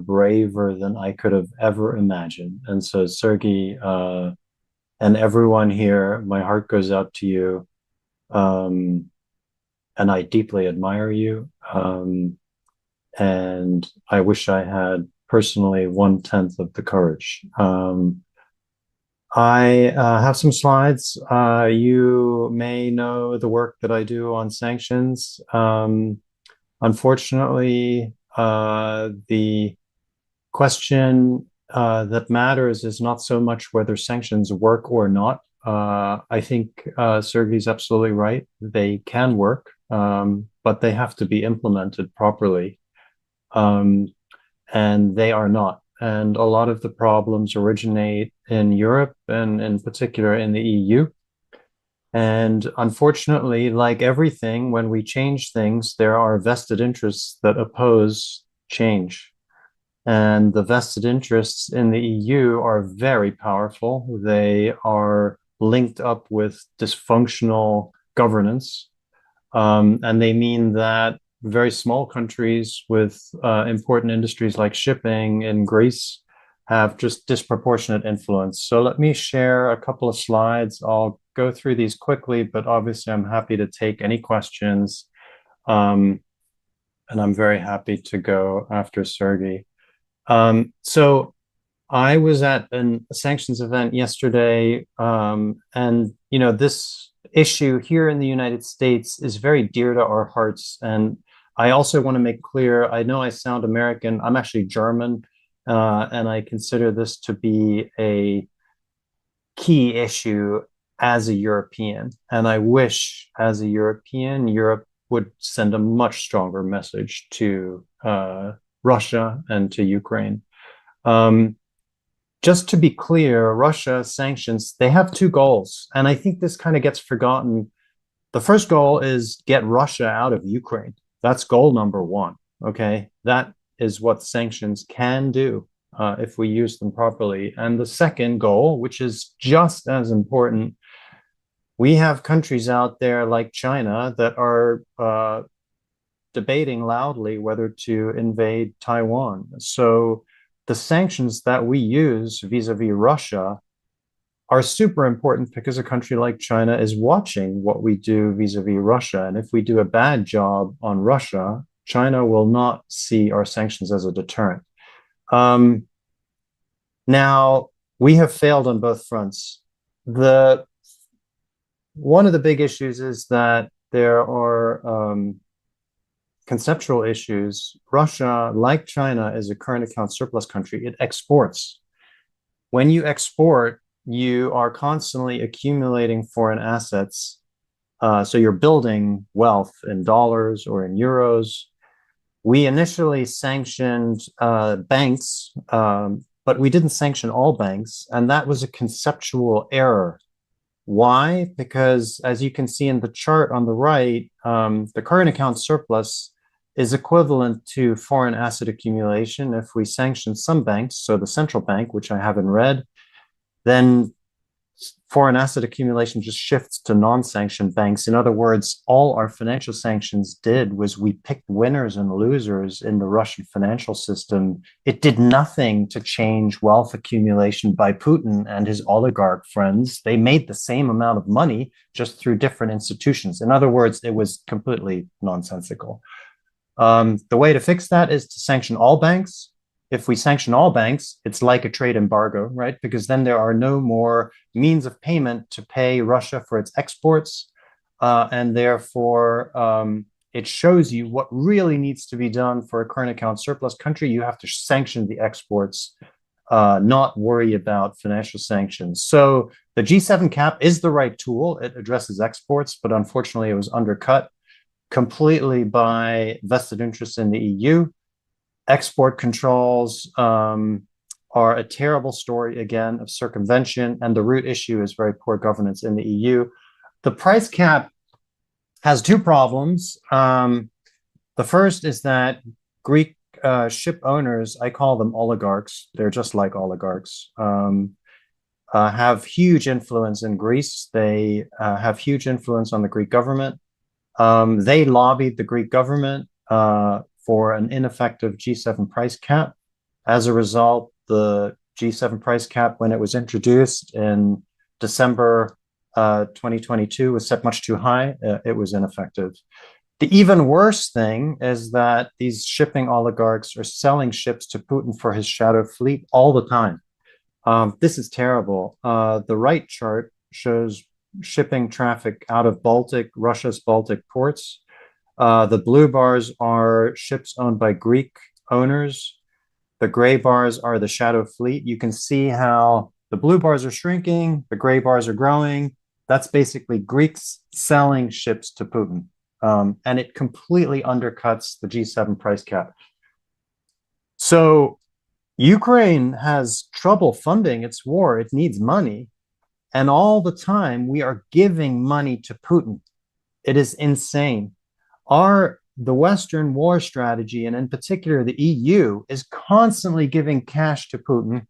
than I could have ever imagined. And so, Sergei, and everyone here, my heart goes out to you. And I deeply admire you. And I wish I had personally 1/10 of the courage. I have some slides. You may know the work that I do on sanctions. Unfortunately, the question that matters is not so much whether sanctions work or not. I think Sergei's absolutely right. They can work, but they have to be implemented properly. and they are not. And a lot of the problems originate in Europe and in particular in the EU. And unfortunately, like everything, when we change things, there are vested interests that oppose change. And the vested interests in the EU are very powerful. They are linked up with dysfunctional governance. And they mean that very small countries with important industries like shipping in Greece have just disproportionate influence. So let me share a couple of slides. I'll go through these quickly, but obviously I'm happy to take any questions. And I'm very happy to go after Sergei. So I was at a sanctions event yesterday, and this issue here in the United States is very dear to our hearts. And I also want to make clear, I know I sound American, I'm actually German, and I consider this to be a key issue as a European. And I wish, as a European, Europe would send a much stronger message to Russia and to Ukraine. Just to be clear, Russia sanctions, they have two goals. And I think this kind of gets forgotten. The first goal is get Russia out of Ukraine. That's goal number one, okay? That is what sanctions can do if we use them properly. And the second goal, which is just as important, we have countries out there like China that are debating loudly whether to invade Taiwan. So the sanctions that we use vis-a-vis Russia are super important because a country like China is watching what we do vis-a-vis Russia. And if we do a bad job on Russia, China will not see our sanctions as a deterrent. Now, we have failed on both fronts. One of the big issues is that there are conceptual issues. Russia, like China, is a current account surplus country. It exports. When you export, you are constantly accumulating foreign assets. So you're building wealth in dollars or in euros. We initially sanctioned banks, but we didn't sanction all banks. And that was a conceptual error. Why? Because as you can see in the chart on the right, the current account surplus is equivalent to foreign asset accumulation. If we sanction some banks, so the central bank, which I have in red, then foreign asset accumulation just shifts to non-sanctioned banks. In other words, all our financial sanctions did was we picked winners and losers in the Russian financial system. It did nothing to change wealth accumulation by Putin and his oligarch friends. They made the same amount of money just through different institutions. In other words, it was completely nonsensical. The way to fix that is to sanction all banks. If we sanction all banks, it's like a trade embargo, right? Because then there are no more means of payment to pay Russia for its exports. And therefore, it shows you what really needs to be done for a current account surplus country. You have to sanction the exports, not worry about financial sanctions. So the G7 cap is the right tool. It addresses exports, but unfortunately, it was undercut completely by vested interests in the EU. Export controls are a terrible story, again, of circumvention, and the root issue is very poor governance in the EU. The price cap has two problems. The first is that Greek ship owners, I call them oligarchs, they're just like oligarchs, have huge influence in Greece. They have huge influence on the Greek government. They lobbied the Greek government for an ineffective G7 price cap. As a result, the G7 price cap, when it was introduced in December 2022, was set much too high. It was ineffective. The even worse thing is that these shipping oligarchs are selling ships to Putin for his shadow fleet all the time. This is terrible. The right chart shows shipping traffic out of Russia's Baltic ports. The blue bars are ships owned by Greek owners. The gray bars are the shadow fleet. You can see how the blue bars are shrinking, the gray bars are growing. That's basically Greeks selling ships to Putin. And it completely undercuts the G7 price cap. So Ukraine has trouble funding its war. It needs money. And all the time we are giving money to Putin. It is insane. The Western war strategy, and in particular the EU, is constantly giving cash to Putin,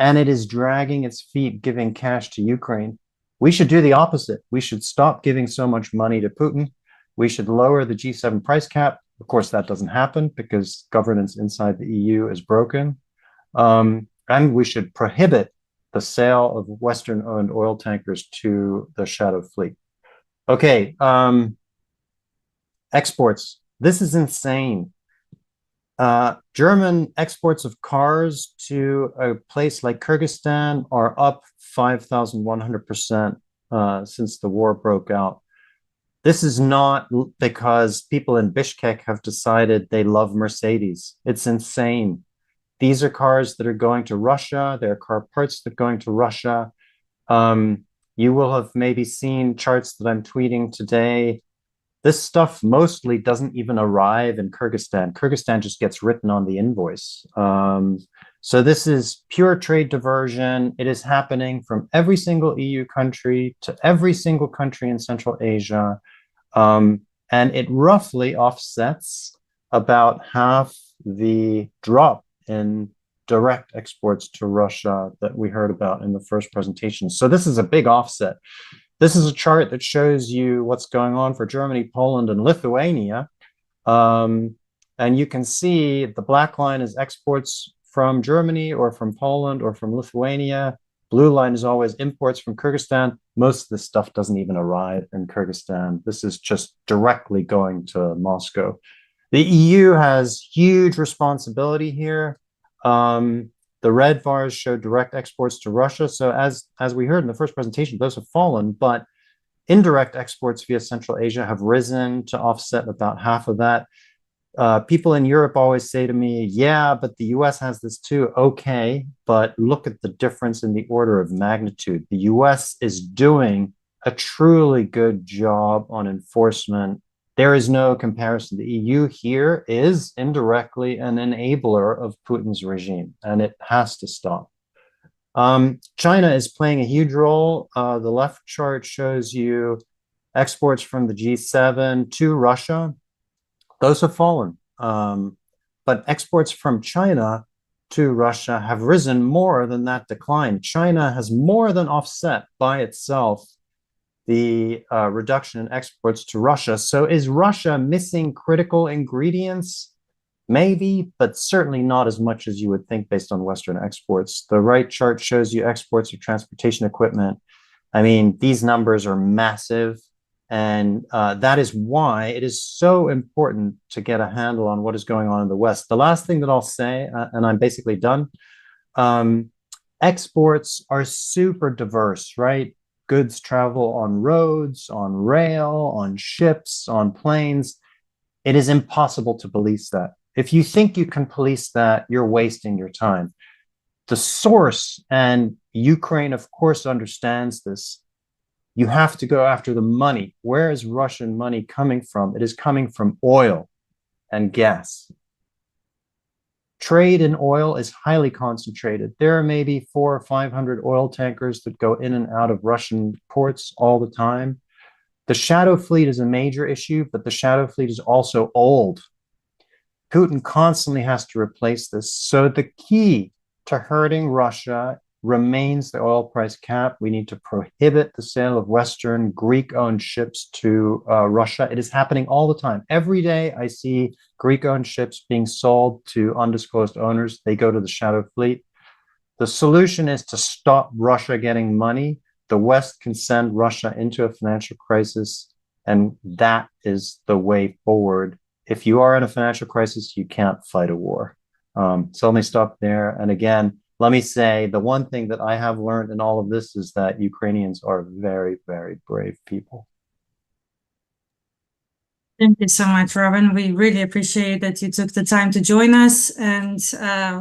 and it is dragging its feet giving cash to Ukraine. We should do the opposite. We should stop giving so much money to Putin. We should lower the G7 price cap. Of course, that doesn't happen because governance inside the EU is broken. And we should prohibit the sale of Western-owned oil tankers to the Shadow Fleet. Okay, exports. This is insane. German exports of cars to a place like Kyrgyzstan are up 5,100% since the war broke out. This is not because people in Bishkek have decided they love Mercedes. It's insane. These are cars that are going to Russia. There are car parts that are going to Russia. You will have maybe seen charts that I'm tweeting today. This stuff mostly doesn't even arrive in Kyrgyzstan. Kyrgyzstan just gets written on the invoice. So this is pure trade diversion. It is happening from every single EU country to every single country in Central Asia. And it roughly offsets about half the drop in direct exports to Russia that we heard about in the first presentation. So this is a big offset. This is a chart that shows you what's going on for Germany, Poland, and Lithuania. And you can see the black line is exports from Germany or from Poland or from Lithuania. Blue line is always imports from Kyrgyzstan. Most of this stuff doesn't even arrive in Kyrgyzstan. This is just directly going to Moscow. The EU has huge responsibility here. The red bars show direct exports to Russia. So as we heard in the first presentation, those have fallen, but indirect exports via Central Asia have risen to offset about half of that. People in Europe always say to me, yeah, but the US has this too. Okay, but look at the difference in the order of magnitude. The US is doing a truly good job on enforcement. There is no comparison. The EU here is indirectly an enabler of Putin's regime, and it has to stop. China is playing a huge role. The left chart shows you exports from the G7 to Russia. Those have fallen. But exports from China to Russia have risen more than that decline. China has more than offset by itself the reduction in exports to Russia. So is Russia missing critical ingredients? Maybe, but certainly not as much as you would think based on Western exports. The right chart shows you exports of transportation equipment. I mean, these numbers are massive. And that is why it is so important to get a handle on what is going on in the West. The last thing that I'll say, and I'm basically done, exports are super diverse, right? Goods travel on roads, on rail, on ships, on planes. It is impossible to police that. If you think you can police that, you're wasting your time. The source, and Ukraine, of course, understands this. You have to go after the money. Where is Russian money coming from? It is coming from oil and gas. Trade in oil is highly concentrated. There are maybe 400 or 500 oil tankers that go in and out of Russian ports all the time. The Shadow Fleet is a major issue, but the Shadow Fleet is also old. Putin constantly has to replace this. So the key to hurting Russia remains the oil price cap. We need to prohibit the sale of Western Greek-owned ships to Russia. It is happening all the time. Every day I see Greek-owned ships being sold to undisclosed owners. They go to the Shadow Fleet. The solution is to stop Russia getting money. The West can send Russia into a financial crisis, and that is the way forward. If you are in a financial crisis, you can't fight a war. So let me stop there. And again, let me say the one thing that I have learned in all of this is that Ukrainians are very, very brave people. Thank you so much, Robin. We really appreciate that you took the time to join us. And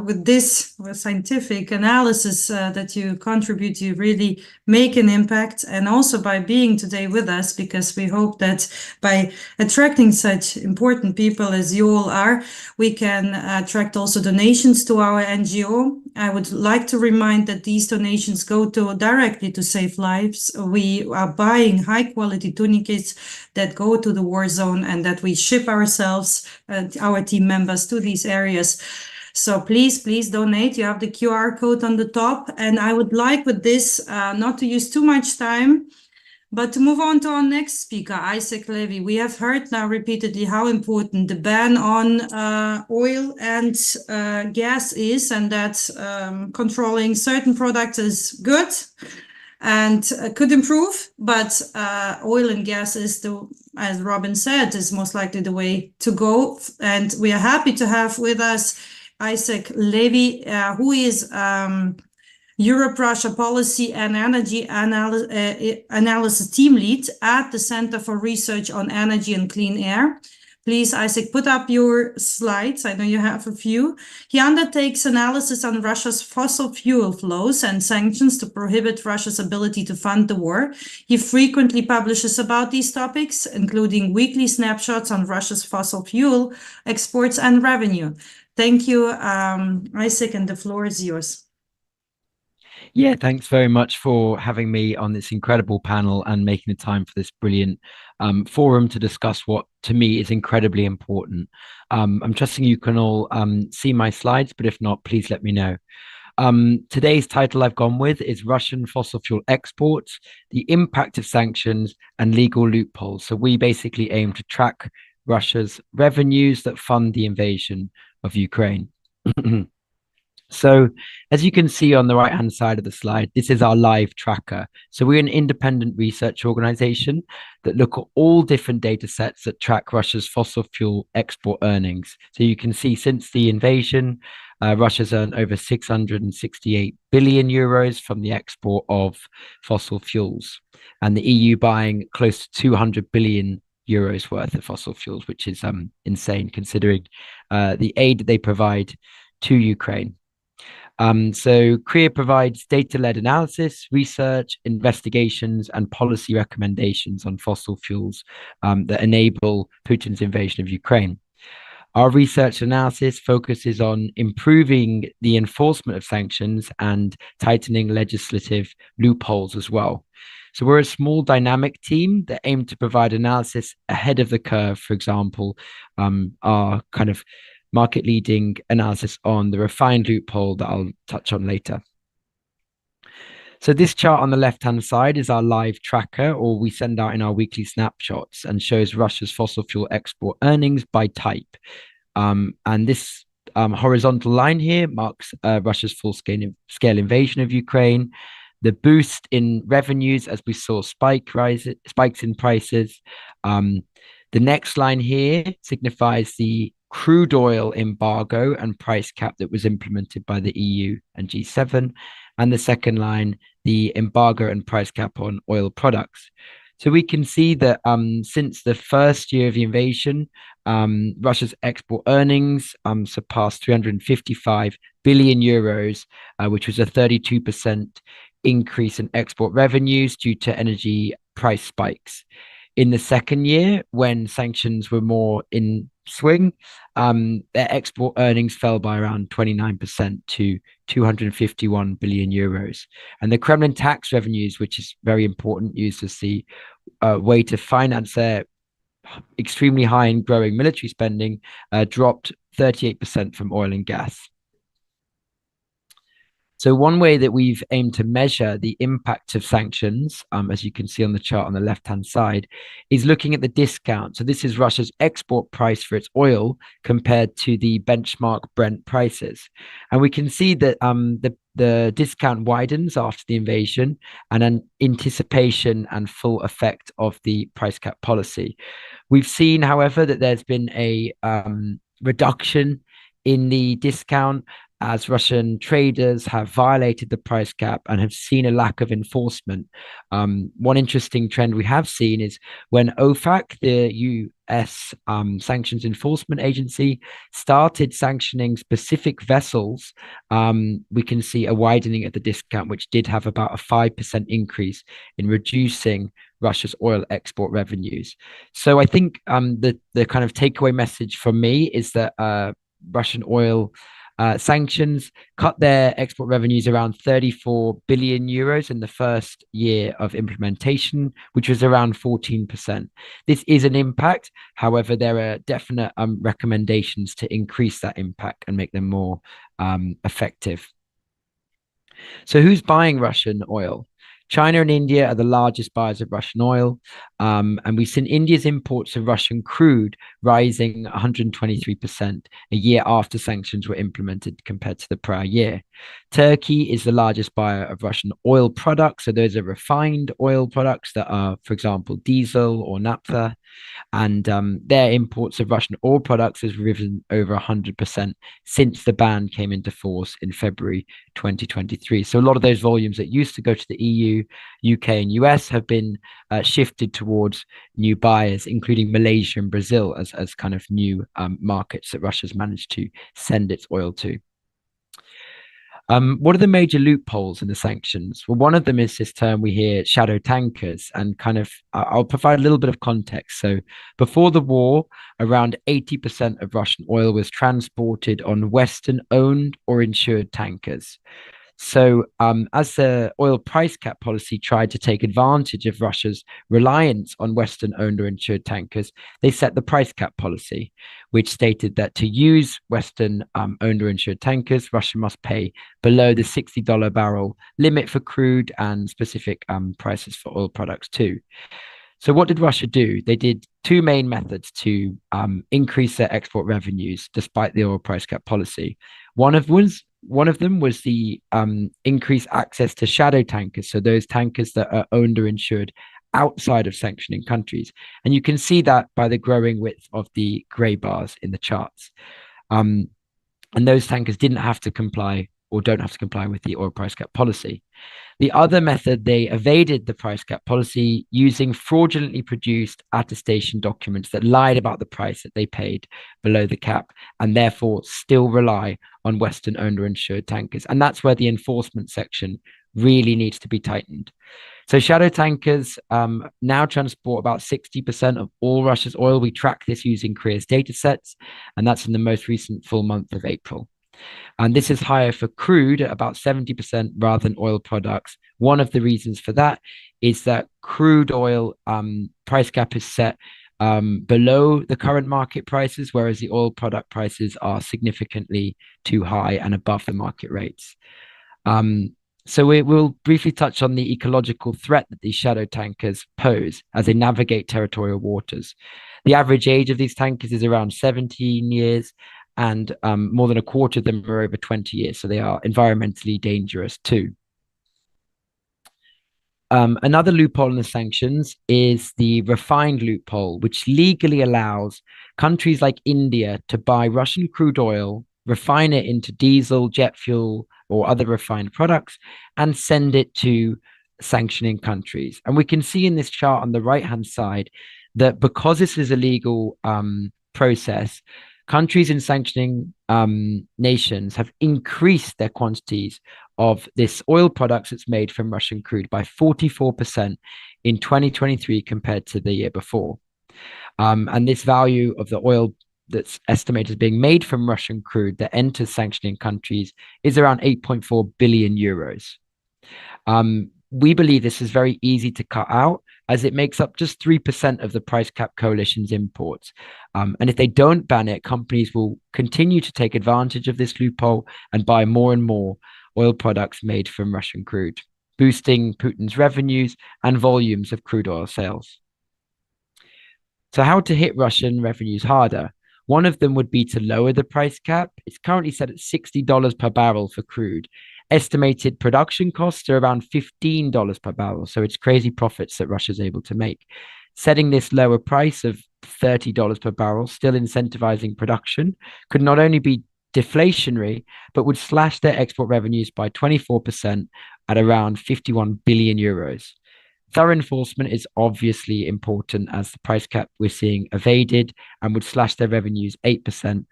with this scientific analysis that you contribute, you really make an impact, and also by being today with us, because we hope that by attracting such important people as you all are, we can attract also donations to our NGO. I would like to remind that these donations go directly to save lives. We are buying high quality tourniquets that go to the war zone, and that we ship ourselves, our team members, to these areas. So please donate. You have the QR code on the top. And I would like with this, not to use too much time, but to move on to our next speaker, Isaac Levy. We have heard now repeatedly how important the ban on oil and gas is, and that controlling certain products is good and could improve, but oil and gas is as Robin said, is most likely the way to go. And we are happy to have with us Isaac Levy, who is Europe-Russia Policy and Energy Analysis Team Lead at the Center for Research on Energy and Clean Air. Please, Isaac, put up your slides. I know you have a few. He undertakes analysis on Russia's fossil fuel flows and sanctions to prohibit Russia's ability to fund the war. He frequently publishes about these topics, including weekly snapshots on Russia's fossil fuel exports and revenue. Thank you, Isaac, and the floor is yours. Yeah, thanks very much for having me on this incredible panel and making the time for this brilliant forum to discuss what, to me, is incredibly important. I'm trusting you can all see my slides, but if not, please let me know. Today's title I've gone with is Russian Fossil Fuel Exports, the Impact of Sanctions and Legal Loopholes. So we basically aim to track Russia's revenues that fund the invasion of Ukraine. So as you can see on the right hand side of the slide, this is our live tracker. So we're an independent research organization that look at all different data sets that track Russia's fossil fuel export earnings. So you can see since the invasion, Russia's earned over 668 billion euros from the export of fossil fuels, and the EU buying close to 200 billion euros worth of fossil fuels, which is insane considering the aid that they provide to Ukraine. So CREA provides data-led analysis, research, investigations, and policy recommendations on fossil fuels that enable Putin's invasion of Ukraine. Our research analysis focuses on improving the enforcement of sanctions and tightening legislative loopholes as well. So we're a small dynamic team that aim to provide analysis ahead of the curve. For example, our kind of market-leading analysis on the refined loophole that I'll touch on later. So this chart on the left-hand side is our live tracker, or we send out in our weekly snapshots, and shows Russia's fossil fuel export earnings by type. And this horizontal line here marks Russia's full-scale invasion of Ukraine. The boost in revenues, as we saw spikes in prices. The next line here signifies the crude oil embargo and price cap that was implemented by the EU and G7. And the second line, the embargo and price cap on oil products. So we can see that since the first year of the invasion, Russia's export earnings surpassed 355 billion euros, which was a 32% increase in export revenues due to energy price spikes. In the second year, when sanctions were more in swing, their export earnings fell by around 29% to 251 billion euros. And the Kremlin tax revenues, which is very important, used as the way to finance their extremely high and growing military spending, dropped 38% from oil and gas. So one way that we've aimed to measure the impact of sanctions, as you can see on the chart on the left-hand side, is looking at the discount. So this is Russia's export price for its oil compared to the benchmark Brent prices. And we can see that the discount widens after the invasion and an anticipation and full effect of the price cap policy. We've seen, however, that there's been a reduction in the discount as Russian traders have violated the price cap and have seen a lack of enforcement. One interesting trend we have seen is when OFAC, the US Sanctions Enforcement Agency, started sanctioning specific vessels, we can see a widening of the discount, which did have about a 5% increase in reducing Russia's oil export revenues. So I think the kind of takeaway message from me is that Russian oil sanctions cut their export revenues around 34 billion euros in the first year of implementation, which was around 14%. This is an impact. However, there are definite recommendations to increase that impact and make them more effective. So who's buying Russian oil? China and India are the largest buyers of Russian oil. And we've seen India's imports of Russian crude rising 123% a year after sanctions were implemented compared to the prior year. Turkey is the largest buyer of Russian oil products. So those are refined oil products that are, for example, diesel or naphtha. And their imports of Russian oil products has risen over 100% since the ban came into force in February 2023. So a lot of those volumes that used to go to the EU, UK, and US have been shifted towards new buyers, including Malaysia and Brazil as kind of new markets that Russia's managed to send its oil to. What are the major loopholes in the sanctions? Well, one of them is this term we hear, shadow tankers, and kind of I'll provide a little bit of context. So before the war, around 80% of Russian oil was transported on Western-owned or insured tankers. So as the oil price cap policy tried to take advantage of Russia's reliance on Western-owned or insured tankers, they set the price cap policy, which stated that to use Western-owned or insured tankers, Russia must pay below the $60 barrel limit for crude and specific prices for oil products too. So what did Russia do? They did two main methods to increase their export revenues despite the oil price cap policy. One of them was the increased access to shadow tankers, so those tankers that are owned or insured outside of sanctioning countries. And you can see that by the growing width of the gray bars in the charts. And those tankers didn't have to comply or don't have to comply with the oil price cap policy. The other method, they evaded the price cap policy using fraudulently produced attestation documents that lied about the price that they paid below the cap and therefore still rely on Western-owned or insured tankers. And that's where the enforcement section really needs to be tightened. So shadow tankers now transport about 60% of all Russia's oil. We track this using Korea's data sets, and that's in the most recent full month of April. And this is higher for crude at about 70% rather than oil products. One of the reasons for that is that crude oil price cap is set below the current market prices, whereas the oil product prices are significantly too high and above the market rates. So we'll briefly touch on the ecological threat that these shadow tankers pose as they navigate territorial waters. The average age of these tankers is around 17 years, and more than a quarter of them are over 20 years, so they are environmentally dangerous too. Another loophole in the sanctions is the refined loophole, which legally allows countries like India to buy Russian crude oil, refine it into diesel, jet fuel, or other refined products, and send it to sanctioning countries. And we can see in this chart on the right-hand side that because this is a legal process, countries in sanctioning nations have increased their quantities of this oil products that's made from Russian crude by 44% in 2023 compared to the year before. And this value of the oil that's estimated as being made from Russian crude that enters sanctioning countries is around 8.4 billion euros. We believe this is very easy to cut out, as it makes up just 3% of the price cap coalition's imports. And if they don't ban it, companies will continue to take advantage of this loophole and buy more and more oil products made from Russian crude, boosting Putin's revenues and volumes of crude oil sales. So how to hit Russian revenues harder? One of them would be to lower the price cap. It's currently set at $60 per barrel for crude. Estimated production costs are around $15 per barrel. So it's crazy profits that Russia's able to make. Setting this lower price of $30 per barrel, still incentivizing production, could not only be deflationary, but would slash their export revenues by 24% at around 51 billion euros. Thorough enforcement is obviously important, as the price cap we're seeing evaded and would slash their revenues 8%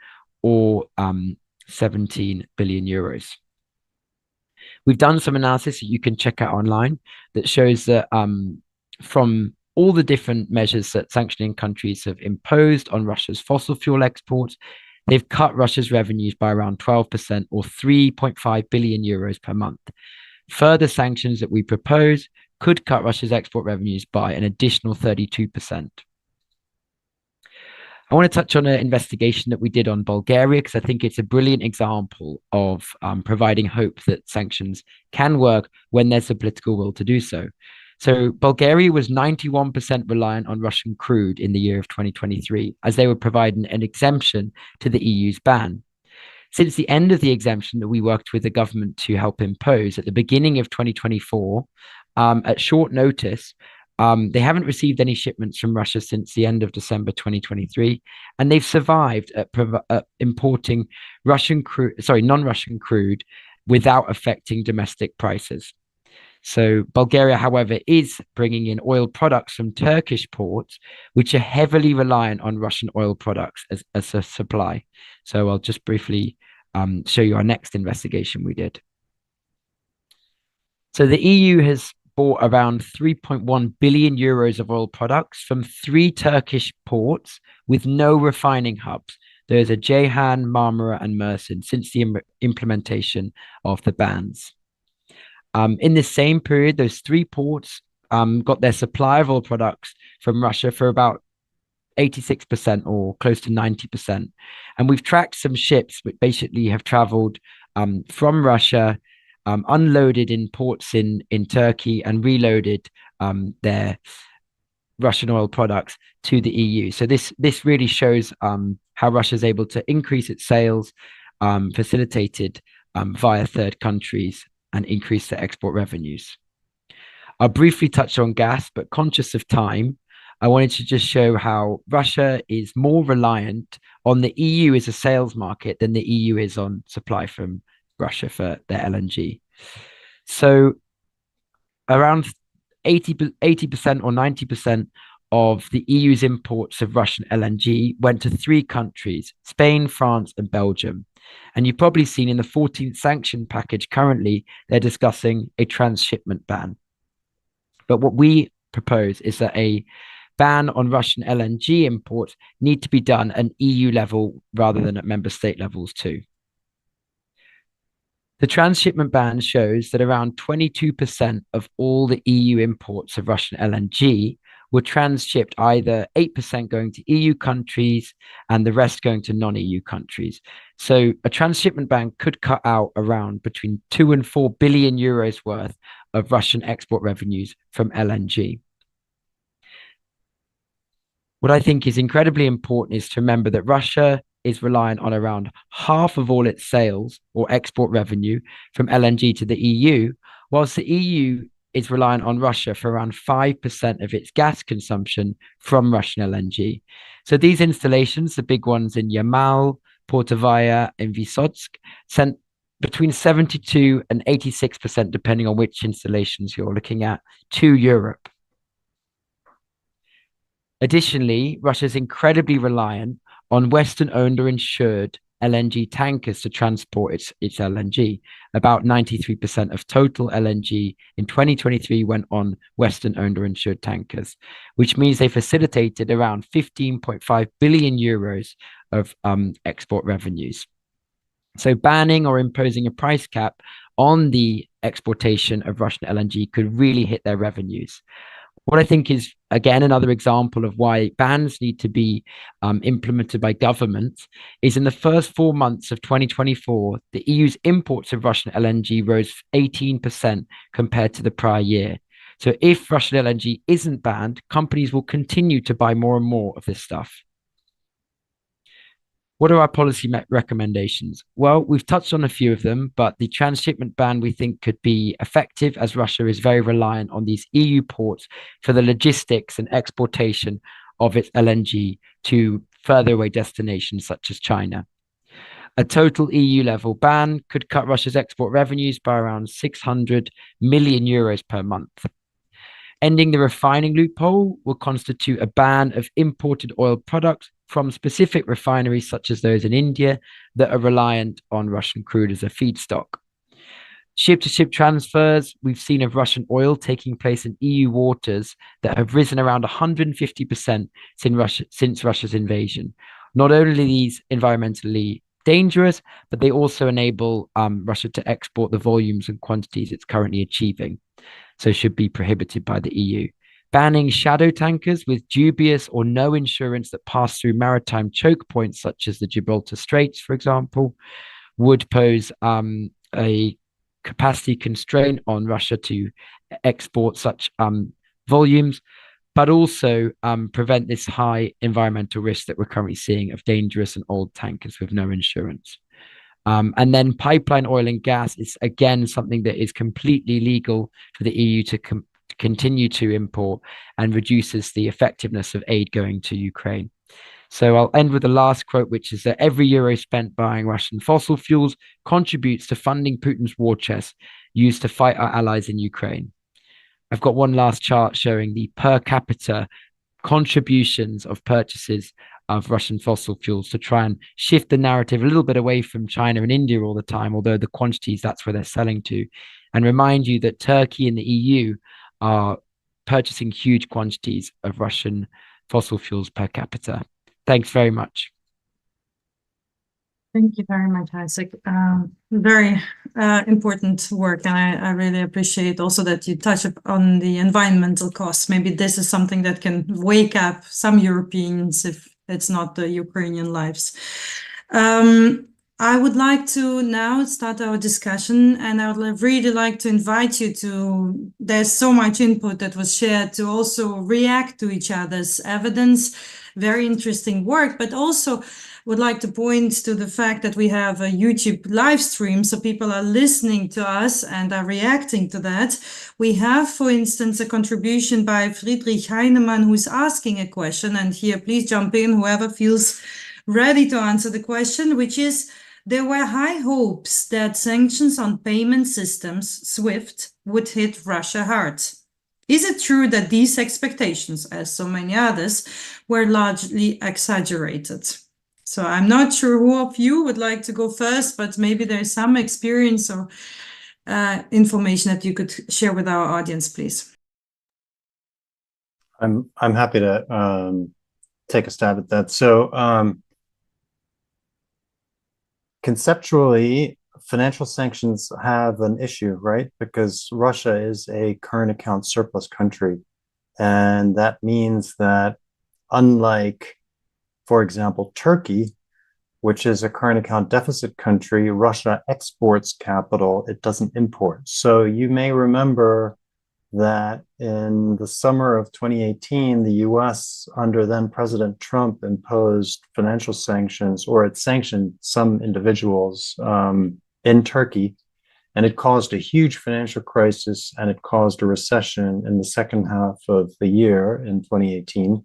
or 17 billion euros. We've done some analysis that you can check out online that shows that from all the different measures that sanctioning countries have imposed on Russia's fossil fuel exports, they've cut Russia's revenues by around 12% or 3.5 billion euros per month. Further sanctions that we propose could cut Russia's export revenues by an additional 32%. I want to touch on an investigation that we did on Bulgaria, because I think it's a brilliant example of providing hope that sanctions can work when there's a political will to do so. So Bulgaria was 91% reliant on Russian crude in the year of 2023, as they were providing an exemption to the EU's ban. Since the end of the exemption that we worked with the government to help impose at the beginning of 2024, at short notice, they haven't received any shipments from Russia since the end of December 2023, and they've survived at importing non-Russian crude without affecting domestic prices. So Bulgaria, however, is bringing in oil products from Turkish ports, which are heavily reliant on Russian oil products as a supply. So I'll just briefly show you our next investigation we did. So the EU has bought around 3.1 billion euros of oil products from 3 Turkish ports with no refining hubs. Those are Ceyhan, Marmara, and Mersin, since the implementation of the bans. In the same period, those 3 ports got their supply of oil products from Russia for about 86% or close to 90%. And we've tracked some ships which basically have traveled from Russia, unloaded in ports in Turkey, and reloaded their Russian oil products to the EU. So this really shows how Russia is able to increase its sales, facilitated via third countries, and increase their export revenues. I'll briefly touch on gas, but conscious of time, I wanted to just show how Russia is more reliant on the EU as a sales market than the EU is on supply from Russia for their LNG. So around 80% or 90% of the EU's imports of Russian LNG went to 3 countries, Spain, France, and Belgium. And you've probably seen in the 14th sanction package currently, they're discussing a transshipment ban. But what we propose is that a ban on Russian LNG imports need to be done at an EU level rather than at member state levels too. The transshipment ban shows that around 22% of all the EU imports of Russian LNG were transshipped, either 8% going to EU countries and the rest going to non-EU countries. So a transshipment ban could cut out around between 2 and 4 billion euros worth of Russian export revenues from LNG. What I think is incredibly important is to remember that Russia is reliant on around half of all its sales or export revenue from LNG to the EU, whilst the EU is reliant on Russia for around 5% of its gas consumption from Russian LNG. So these installations, the big ones in Yamal, Portovaya, and Vysotsk, sent between 72 and 86%, depending on which installations you're looking at, to Europe. Additionally, Russia is incredibly reliant on Western-owned or insured LNG tankers to transport its LNG. About 93% of total LNG in 2023 went on Western-owned or insured tankers, which means they facilitated around 15.5 billion euros of export revenues. So banning or imposing a price cap on the exportation of Russian LNG could really hit their revenues. What I think is, again, another example of why bans need to be implemented by governments is in the first 4 months of 2024, the EU's imports of Russian LNG rose 18% compared to the prior year. So if Russian LNG isn't banned, companies will continue to buy more and more of this stuff. What are our policy recommendations? Well, we've touched on a few of them, but the transshipment ban we think could be effective, as Russia is very reliant on these EU ports for the logistics and exportation of its LNG to further away destinations such as China. A total EU level ban could cut Russia's export revenues by around 600 million euros per month. Ending the refining loophole will constitute a ban of imported oil products from specific refineries, such as those in India, that are reliant on Russian crude as a feedstock. Ship-to-ship transfers we've seen of Russian oil taking place in EU waters that have risen around 150% since Russia's invasion. Not only are these environmentally dangerous, but they also enable Russia to export the volumes and quantities it's currently achieving, so should be prohibited by the EU. Banning shadow tankers with dubious or no insurance that pass through maritime choke points, such as the Gibraltar Straits, for example, would pose a capacity constraint on Russia to export such volumes, but also prevent this high environmental risk that we're currently seeing of dangerous and old tankers with no insurance. And then pipeline oil and gas is, again, something that is completely legal for the EU to continue to import and reduces the effectiveness of aid going to Ukraine. So I'll end with the last quote, which is that every euro spent buying Russian fossil fuels contributes to funding Putin's war chest used to fight our allies in Ukraine. I've got one last chart showing the per capita contributions of purchases of Russian fossil fuels to try and shift the narrative a little bit away from China and India all the time, although the quantities, that's where they're selling to, and remind you that Turkey and the EU are purchasing huge quantities of Russian fossil fuels per capita. Thanks very much. Thank you very much, Isaac. Very important work, and I really appreciate also that you touch on the environmental costs. Maybe this is something that can wake up some Europeans if it's not the Ukrainian lives. I would like to now start our discussion, and I would really like to invite you to, there's so much input that was shared, to also react to each other's evidence. Very interesting work, but also would like to point to the fact that we have a YouTube live stream, so people are listening to us and are reacting to that. We have, for instance, a contribution by Friedrich Heinemann, who's asking a question, and here, please jump in, whoever feels ready to answer the question, which is, there were high hopes that sanctions on payment systems, SWIFT, would hit Russia hard. Is it true that these expectations, as so many others, were largely exaggerated? So I'm not sure who of you would like to go first, but maybe there's some experience or information that you could share with our audience, please. I'm happy to take a stab at that. So conceptually, financial sanctions have an issue, right? Because Russia is a current account surplus country. And that means that unlike, for example, Turkey, which is a current account deficit country, Russia exports capital, it doesn't import. So you may remember that in the summer of 2018, the US, under then President Trump, imposed financial sanctions, or it sanctioned some individuals in Turkey, and it caused a huge financial crisis, and it caused a recession in the second half of the year in 2018.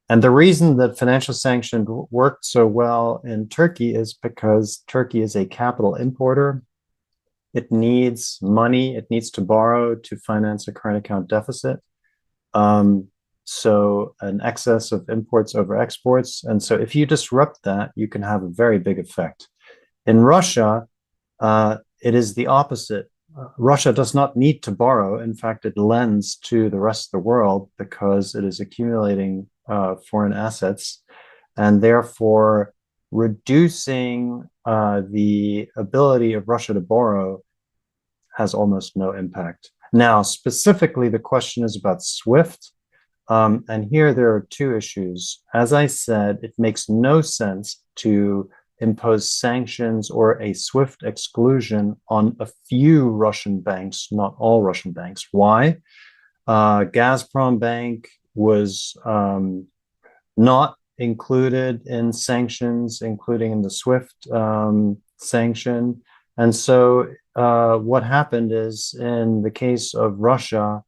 And the reason that financial sanctions worked so well in Turkey is because Turkey is a capital importer. It needs money, it needs to borrow to finance a current account deficit. So an excess of imports over exports. And so if you disrupt that, you can have a very big effect. In Russia, it is the opposite. Russia does not need to borrow. In fact, it lends to the rest of the world because it is accumulating foreign assets, and therefore reducing the ability of Russia to borrow has almost no impact. Now, specifically, the question is about SWIFT. And here there are two issues. As I said, it makes no sense to impose sanctions or a SWIFT exclusion on a few Russian banks, not all Russian banks. Why? Gazprom Bank was not included in sanctions, including in the SWIFT sanction. And so what happened is, in the case of Russia,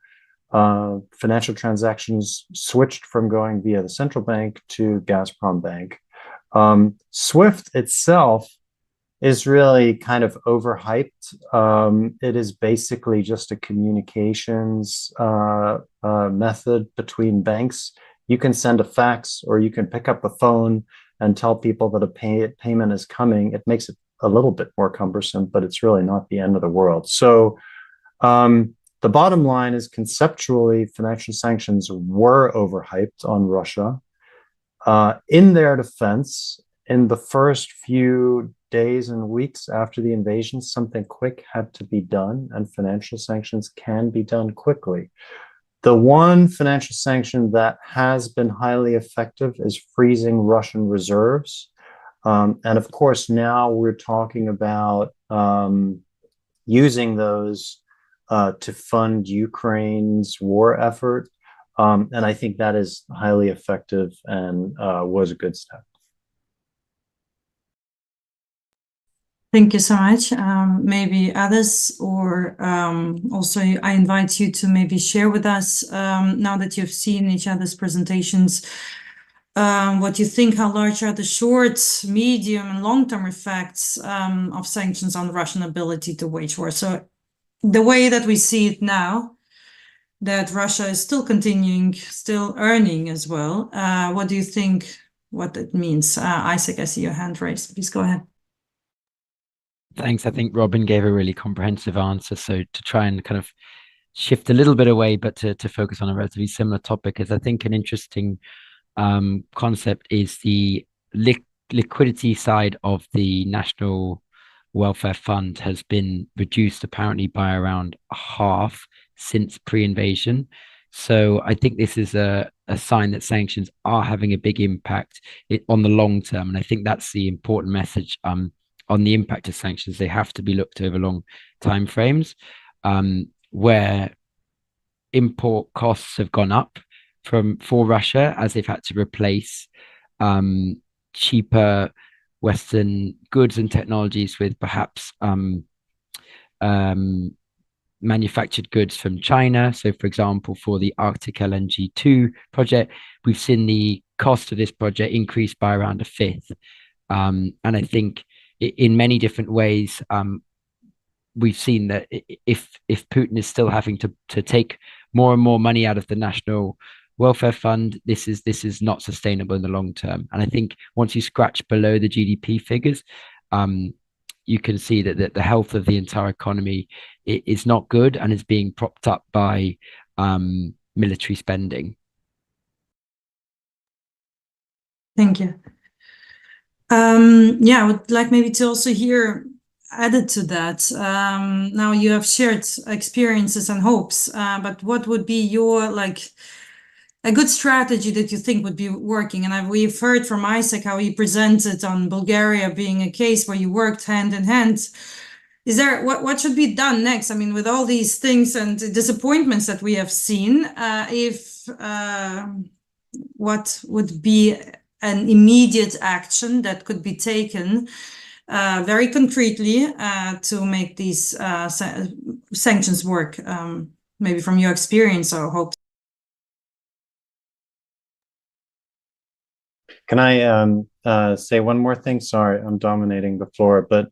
financial transactions switched from going via the central bank to Gazprom Bank. SWIFT itself is really kind of overhyped. It is basically just a communications method between banks. You can send a fax or you can pick up the phone and tell people that a payment is coming. It makes it a little bit more cumbersome, but it's really not the end of the world. So the bottom line is conceptually, financial sanctions were overhyped on Russia. In their defense, in the first few days and weeks after the invasion, something quick had to be done, and financial sanctions can be done quickly. The one financial sanction that has been highly effective is freezing Russian reserves. And of course, now we're talking about using those to fund Ukraine's war effort. And I think that is highly effective and was a good step. Thank you so much. Maybe others, or also I invite you to maybe share with us, now that you've seen each other's presentations, what you think, how large are the short, medium, and long-term effects of sanctions on Russian ability to wage war? So the way that we see it now, that Russia is still continuing, still earning as well, what do you think, what it means? Isaac, I see your hand raised. Please go ahead. Thanks. I think Robin gave a really comprehensive answer. So to try and kind of shift a little bit away, but to focus on a relatively similar topic, is I think an interesting concept is the liquidity side of the National Welfare Fund has been reduced apparently by around half since pre-invasion. So I think this is a sign that sanctions are having a big impact on the long term. And I think that's the important message on the impact of sanctions. They have to be looked over long time frames, where import costs have gone up for Russia as they've had to replace cheaper Western goods and technologies with perhaps manufactured goods from China. So, for example, for the Arctic LNG 2 project, we've seen the cost of this project increase by around a fifth. And I think in many different ways, we've seen that if Putin is still having to take more and more money out of the National Welfare Fund, this is not sustainable in the long term. And I think once you scratch below the GDP figures, you can see that the health of the entire economy is not good and is being propped up by military spending. Thank you. Yeah, I would like maybe to also hear added to that. Now you have shared experiences and hopes, but what would be your a good strategy that you think would be working? And we've heard from Isaac how he presented on Bulgaria being a case where you worked hand in hand. Is there what should be done next? I mean, with all these things and disappointments that we have seen, what would be an immediate action that could be taken very concretely to make these sanctions work, maybe from your experience or hopes? Can I say one more thing? Sorry, I'm dominating the floor, but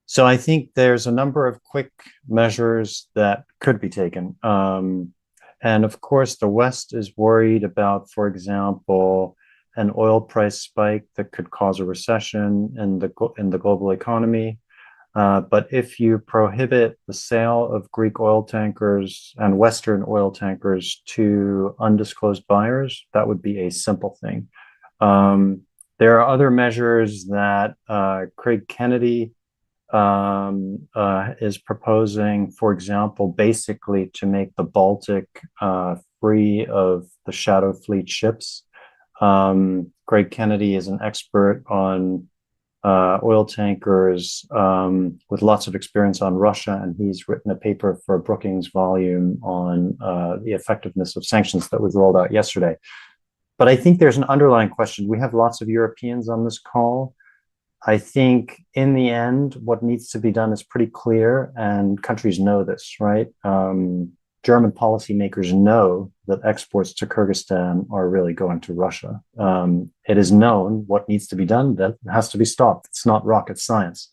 so I think there's a number of quick measures that could be taken. And of course, the West is worried about, for example, an oil price spike that could cause a recession in the global economy. But if you prohibit the sale of Greek oil tankers and Western oil tankers to undisclosed buyers, that would be a simple thing. There are other measures that Craig Kennedy is proposing, for example, basically to make the Baltic free of the shadow fleet ships. Craig Kennedy is an expert on oil tankers with lots of experience on Russia, and he's written a paper for a Brookings volume on the effectiveness of sanctions that was rolled out yesterday. But I think there's an underlying question. We have lots of Europeans on this call. I think in the end, what needs to be done is pretty clear, and countries know this, right? German policymakers know that exports to Kyrgyzstan are really going to Russia. It is known what needs to be done, that has to be stopped. It's not rocket science.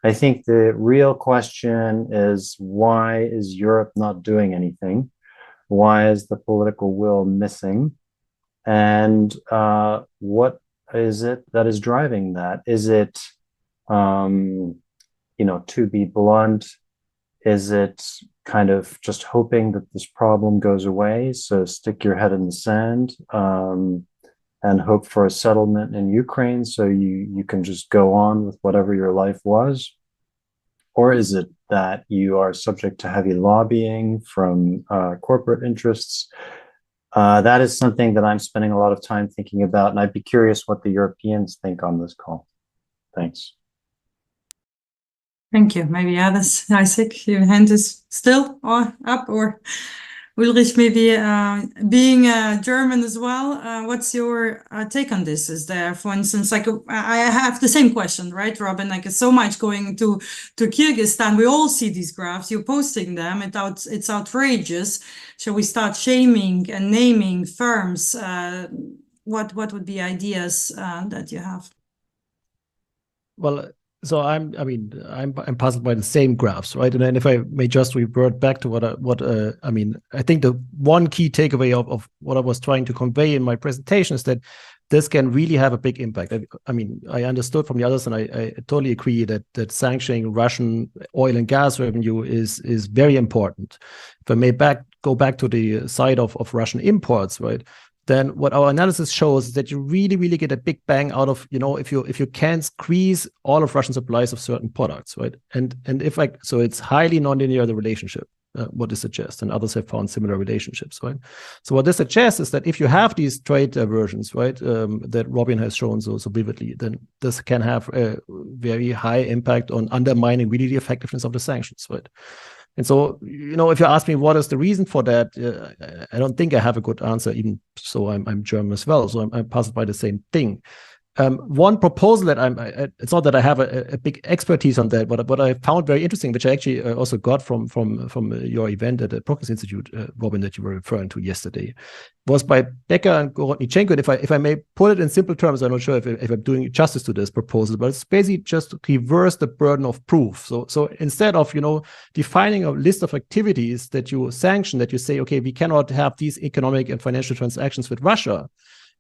I think the real question is, why is Europe not doing anything? Why is the political will missing? And what is it that is driving that? Is it, to be blunt, is it kind of just hoping that this problem goes away? So stick your head in the sand and hope for a settlement in Ukraine so you can just go on with whatever your life was? Or is it that you are subject to heavy lobbying from corporate interests? That is something that I'm spending a lot of time thinking about, and I'd be curious what the Europeans think on this call. Thanks. Thank you. Maybe others. Isaac, your hand is still up, or Ulrich, maybe being German as well. What's your take on this? Is there, for instance, like I have the same question, right, Robin? Like so much going to Kyrgyzstan. We all see these graphs. You're posting them. It's outrageous. Shall we start shaming and naming firms? What would be ideas that you have? Well, so I'm puzzled by the same graphs, right? And then if I may just revert back to I think the one key takeaway of what I was trying to convey in my presentation is that this can really have a big impact. I understood from the others, and I totally agree that sanctioning Russian oil and gas revenue is very important. If I may go back to the side of Russian imports, right? Then what our analysis shows is that you really, really get a big bang out of, if you can squeeze all of Russian supplies of certain products, right? And so it's highly nonlinear, the relationship, what this suggests, and others have found similar relationships, right? So what this suggests is that if you have these trade diversions, right, that Robin has shown so vividly, then this can have a very high impact on undermining really the effectiveness of the sanctions, right? And so, if you ask me what is the reason for that, I don't think I have a good answer, even so I'm German as well. So I'm puzzled by the same thing. One proposal that it's not that I have a big expertise on that, but what I found very interesting, which I actually also got from your event at the Brookings Institute, Robin, that you were referring to yesterday, was by Becker and Gorodnichenko. And if I may put it in simple terms, I'm not sure if I'm doing justice to this proposal, but it's basically just to reverse the burden of proof. So instead of defining a list of activities that you sanction, that you say, okay, we cannot have these economic and financial transactions with Russia,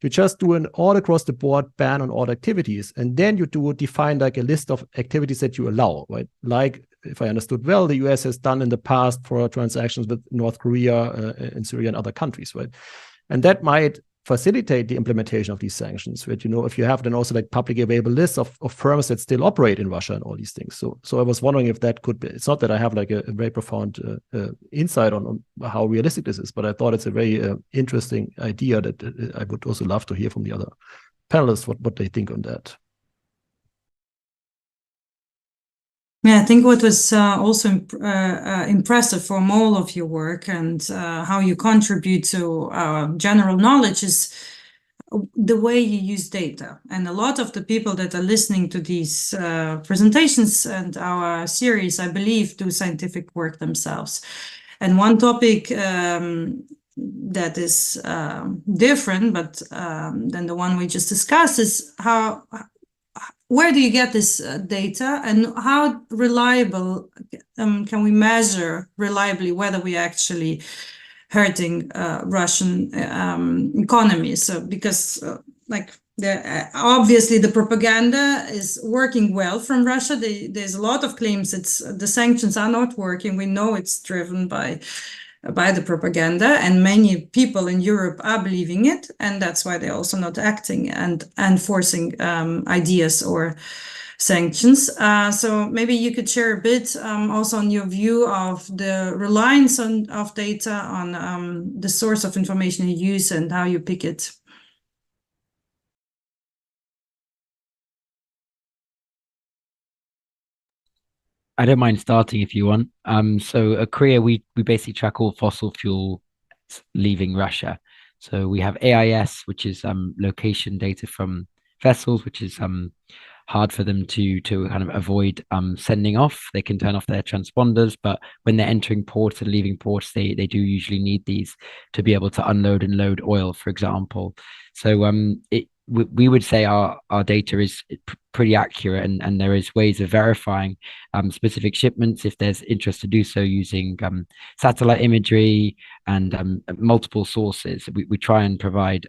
you just do an all across the board ban on all activities, and then you define like a list of activities that you allow, right? Like, if I understood well, the US has done in the past for transactions with North Korea and Syria and other countries, right? And that might facilitate the implementation of these sanctions, right? If you have then also like publicly available lists of firms that still operate in Russia and all these things. So I was wondering if that could be, it's not that I have like a very profound insight on how realistic this is, but I thought it's a very interesting idea that I would also love to hear from the other panelists what they think on that. Yeah, I think what was also impressive from all of your work and how you contribute to general knowledge is the way you use data. And a lot of the people that are listening to these presentations and our series, I believe, do scientific work themselves. And one topic that is different, but than the one we just discussed, is where do you get this data, and how reliable can we measure reliably whether we are actually hurting Russian economy? So because obviously the propaganda is working well from Russia. There's a lot of claims the sanctions are not working. We know it's driven by the propaganda, and many people in Europe are believing it, and that's why they're also not acting and enforcing ideas or sanctions. So maybe you could share a bit also on your view of the reliance of data on the source of information you use and how you pick it. I don't mind starting if you want. So at Korea, we basically track all fossil fuel leaving Russia. So we have AIS, which is location data from vessels, which is hard for them to kind of avoid sending off. They can turn off their transponders, but when they're entering ports and leaving ports, they do usually need these to be able to unload and load oil, for example. So we would say our data is pretty accurate, and there is ways of verifying specific shipments if there's interest to do so using satellite imagery and multiple sources. We try and provide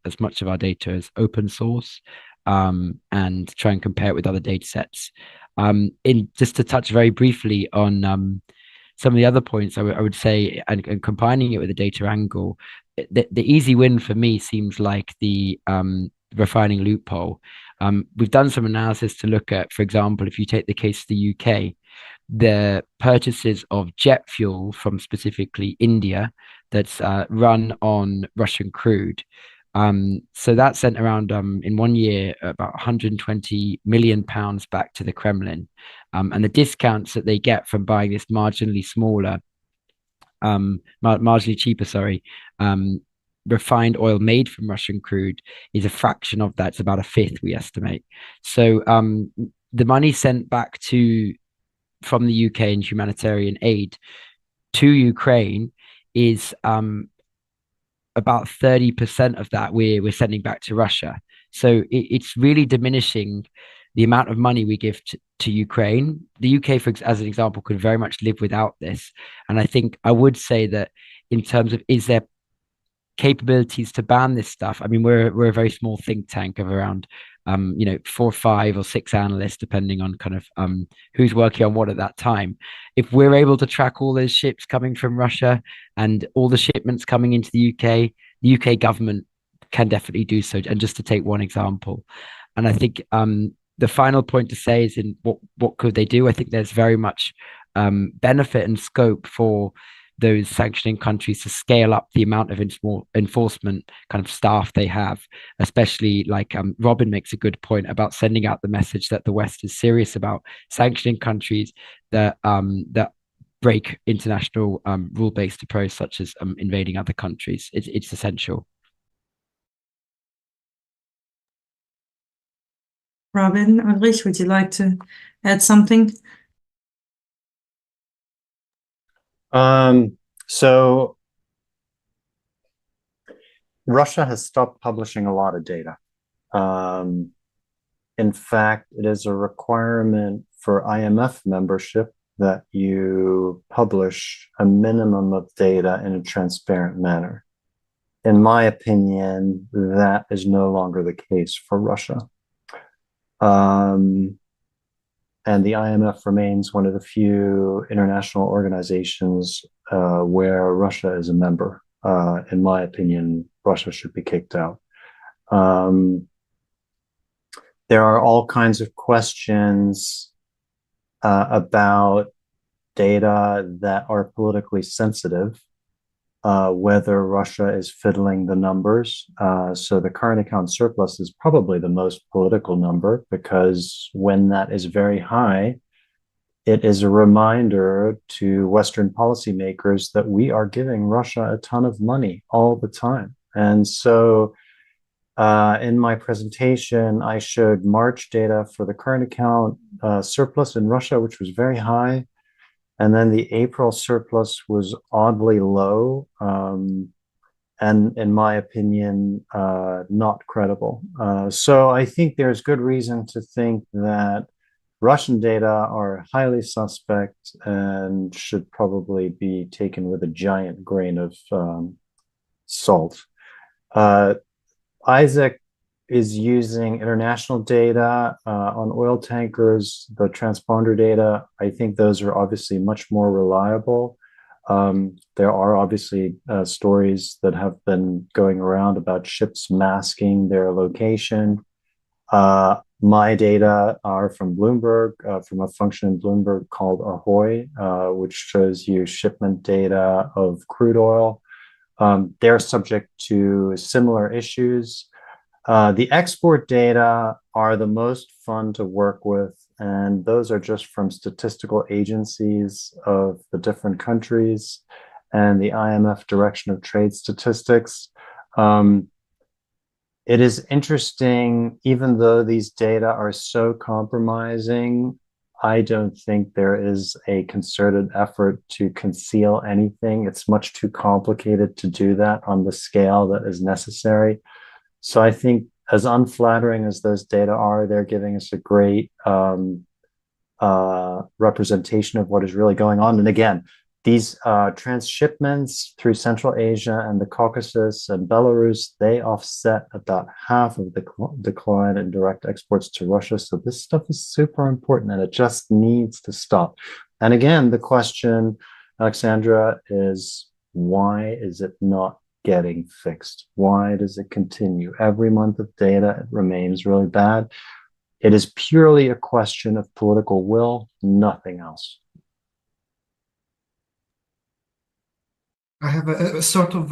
as much of our data as open source and try and compare it with other data sets. In just to touch very briefly on some of the other points, I would say, and combining it with the data angle, the easy win for me seems like the refining loophole. We've done some analysis to look at, for example, if you take the case of the UK, the purchases of jet fuel from specifically India that's run on Russian crude. So that sent around in 1 year about 120 million pounds back to the Kremlin. And the discounts that they get from buying this marginally smaller, marginally cheaper, refined oil made from Russian crude is a fraction of that. It's about a fifth, we estimate. So the money sent back from the UK in humanitarian aid to Ukraine is about 30% of that we're sending back to Russia. So it's really diminishing the amount of money we give to Ukraine. The UK, as an example, could very much live without this. And I think I would say that in terms of, is there capabilities to ban this stuff? I mean, we're a very small think tank of around 4, 5 or 6 analysts, depending on kind of who's working on what at that time. If we're able to track all those ships coming from Russia and all the shipments coming into the UK government can definitely do so. And just to take one example, and I think the final point to say is in what could they do? I think there's very much benefit and scope for those sanctioning countries to scale up the amount of enforcement kind of staff they have, especially like Robin makes a good point about sending out the message that the West is serious about sanctioning countries that break international rule-based approach, such as invading other countries. It's essential. Robin, Ulrich, would you like to add something? So Russia has stopped publishing a lot of data. In fact, it is a requirement for IMF membership that you publish a minimum of data in a transparent manner. In my opinion, that is no longer the case for Russia. And the IMF remains one of the few international organizations where Russia is a member. In my opinion, Russia should be kicked out. There are all kinds of questions about data that are politically sensitive, whether Russia is fiddling the numbers. So the current account surplus is probably the most political number, because when that is very high, it is a reminder to Western policymakers that we are giving Russia a ton of money all the time. And so in my presentation, I showed March data for the current account surplus in Russia, which was very high. And then the April surplus was oddly low, and in my opinion, not credible. So I think there's good reason to think that Russian data are highly suspect and should probably be taken with a giant grain of salt. Isaac is using international data on oil tankers, the transponder data. I think those are obviously much more reliable. There are obviously stories that have been going around about ships masking their location. My data are from Bloomberg, from a function in Bloomberg called Ahoy, which shows you shipment data of crude oil. They're subject to similar issues. The export data are the most fun to work with, and those are just from statistical agencies of the different countries and the IMF Direction of Trade Statistics. It is interesting, even though these data are so compromising, I don't think there is a concerted effort to conceal anything. It's much too complicated to do that on the scale that is necessary. So I think, as unflattering as those data are, they're giving us a great representation of what is really going on. And again, these transshipments through Central Asia and the Caucasus and Belarus, they offset about half of the decline in direct exports to Russia. So this stuff is super important and it just needs to stop. And again, the question, Alexandra, is why is it not getting fixed? Why does it continue? Every month of data, it remains really bad. It is purely a question of political will, nothing else. I have a sort of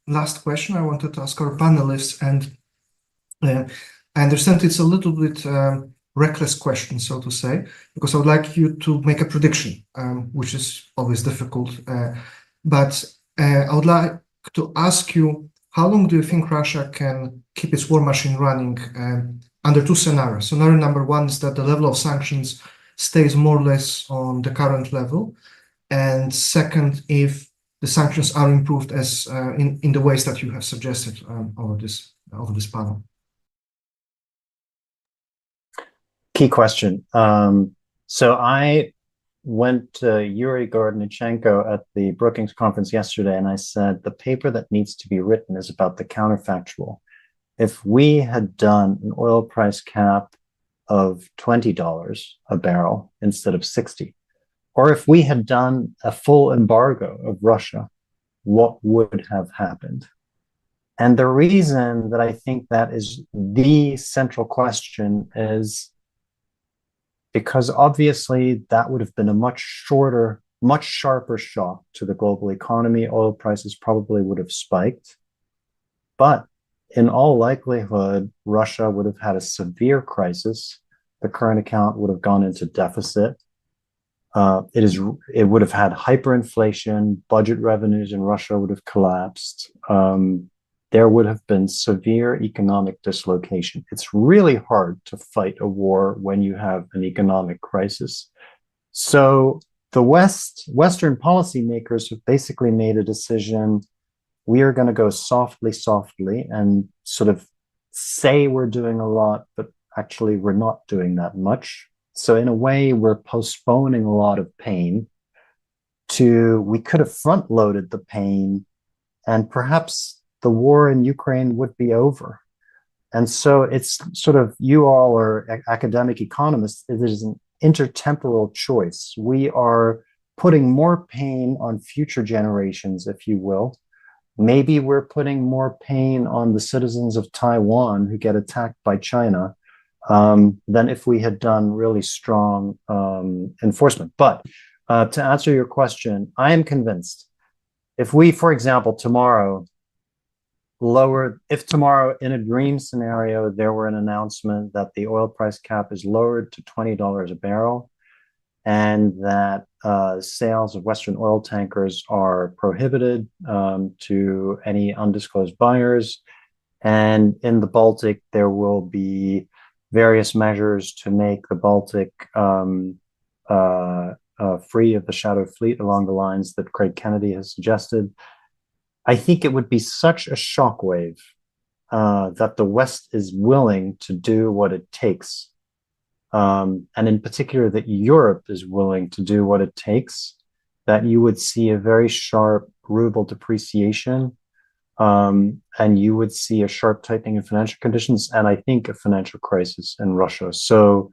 last question I wanted to ask our panelists, and I understand it's a little bit reckless question, so to say, because I would like you to make a prediction, which is always difficult. But I would like to ask you, how long do you think Russia can keep its war machine running under two scenarios? Scenario number one is that the level of sanctions stays more or less on the current level. And second, if the sanctions are improved as in the ways that you have suggested over this panel. Key question. So I went to Yuri Gornichenko at the Brookings conference yesterday, and I said, the paper that needs to be written is about the counterfactual. If we had done an oil price cap of $20 a barrel instead of 60, or if we had done a full embargo of Russia, what would have happened? And the reason that I think that is the central question is because obviously that would have been a much shorter, much sharper shock to the global economy. Oil prices probably would have spiked. But in all likelihood, Russia would have had a severe crisis. The current account would have gone into deficit. It would have had hyperinflation, budget revenues in Russia would have collapsed. There would have been severe economic dislocation. It's really hard to fight a war when you have an economic crisis. So the Western policymakers have basically made a decision. We are going to go softly, and sort of say we're doing a lot, but actually we're not doing that much. So in a way, we're postponing a lot of pain we could have front loaded the pain, and perhaps the war in Ukraine would be over. And so it's sort of, you all are academic economists, it is an intertemporal choice. We are putting more pain on future generations, if you will. Maybe we're putting more pain on the citizens of Taiwan who get attacked by China than if we had done really strong enforcement. But to answer your question, I am convinced if we, for example, tomorrow in a dream scenario, there were an announcement that the oil price cap is lowered to $20 a barrel and that sales of Western oil tankers are prohibited to any undisclosed buyers. And in the Baltic, there will be various measures to make the Baltic free of the shadow fleet along the lines that Craig Kennedy has suggested. I think it would be such a shockwave that the West is willing to do what it takes. And in particular, that Europe is willing to do what it takes, that you would see a very sharp ruble depreciation, and you would see a sharp tightening in financial conditions, and I think a financial crisis in Russia. So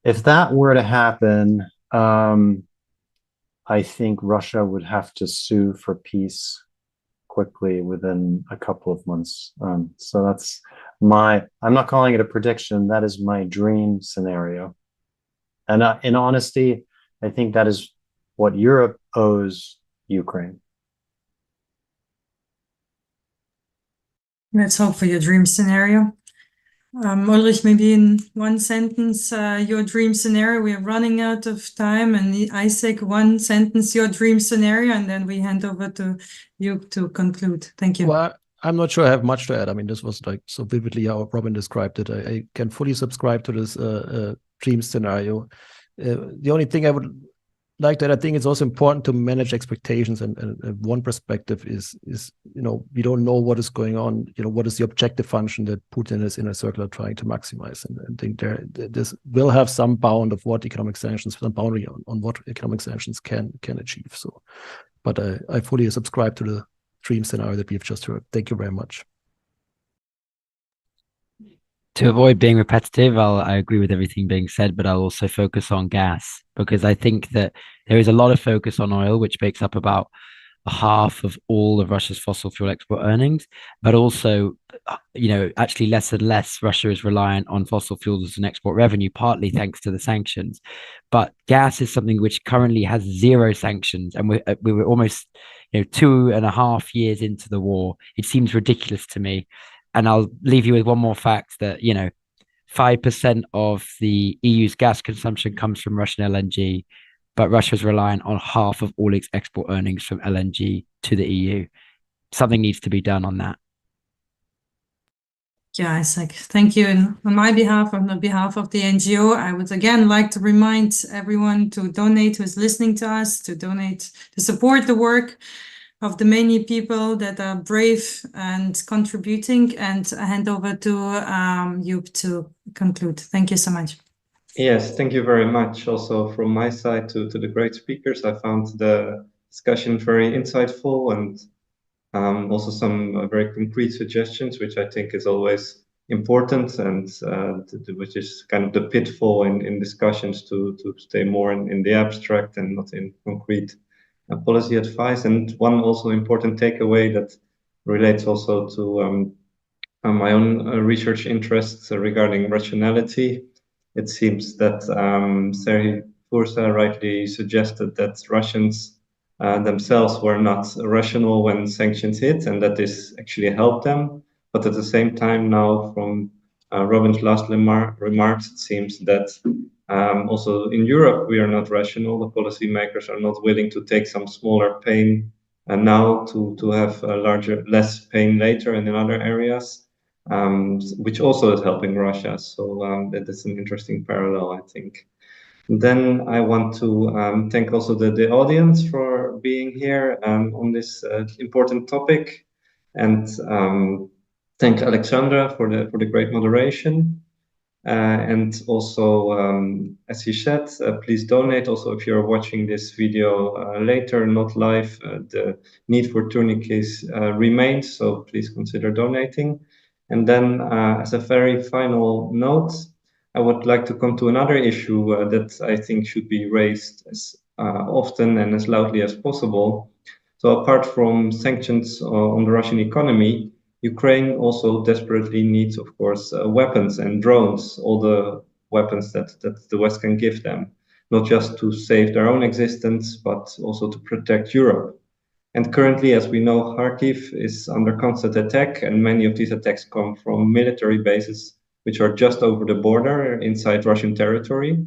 if that were to happen, I think Russia would have to sue for peace quickly within a couple of months. So that's I'm not calling it a prediction, that is my dream scenario. And in honesty, I think that is what Europe owes Ukraine. Let's hope for your dream scenario. Ulrich, maybe in one sentence, your dream scenario. We are running out of time, and Isaac, one sentence, your dream scenario, and then we hand over to you to conclude. Thank you. Well, I'm not sure I have much to add. I mean, this was like so vividly how Robin described it. I can fully subscribe to this dream scenario. The only thing I would like to add, I think it's also important to manage expectations. And one perspective is we don't know what is going on. What is the objective function that Putin is in a circle trying to maximize? And I think this will have some bound of what economic sanctions, some boundary on what economic sanctions can achieve. So, but I fully subscribe to the dream scenario that we've just heard. Thank you very much. To avoid being repetitive, I agree with everything being said, but I'll also focus on gas, because I think that there is a lot of focus on oil, which makes up about half of all of Russia's fossil fuel export earnings, but also, actually less and less Russia is reliant on fossil fuels as an export revenue, partly thanks to the sanctions. But gas is something which currently has zero sanctions, and we were almost 2.5 years into the war. It seems ridiculous to me. And I'll leave you with one more fact that 5% of the EU's gas consumption comes from Russian LNG, but Russia is reliant on half of all its export earnings from LNG to the EU. Something needs to be done on that. Yeah, Isaac, thank you. And on my behalf, on the behalf of the NGO, I would again like to remind everyone to donate who is listening to us, to donate to support the work of the many people that are brave and contributing, and I hand over to Joop to conclude. Thank you so much. Yes, thank you very much. Also from my side to the great speakers, I found the discussion very insightful, and also some very concrete suggestions, which I think is always important, and which is kind of the pitfall in discussions to stay more in the abstract and not in concrete policy advice. And one also important takeaway that relates also to my own research interests regarding rationality. It seems that Sergii Fursa rightly suggested that Russians themselves were not rational when sanctions hit, and that this actually helped them. But at the same time, now from Robin's last remarks, it seems that also in Europe, we are not rational. The policymakers are not willing to take some smaller pain now to have less pain later and in other areas, which also is helping Russia. So that is an interesting parallel, I think. And then I want to thank also the audience for being here on this important topic, and thank Alexandra for the great moderation. And also, as he said, please donate. Also, if you're watching this video later, not live, the need for tourniquets remains, so please consider donating. And then, as a very final note, I would like to come to another issue that I think should be raised as often and as loudly as possible. So apart from sanctions on the Russian economy, Ukraine also desperately needs, of course, weapons and drones, all the weapons that the West can give them, not just to save their own existence, but also to protect Europe. And currently, as we know, Kharkiv is under constant attack, and many of these attacks come from military bases, which are just over the border inside Russian territory.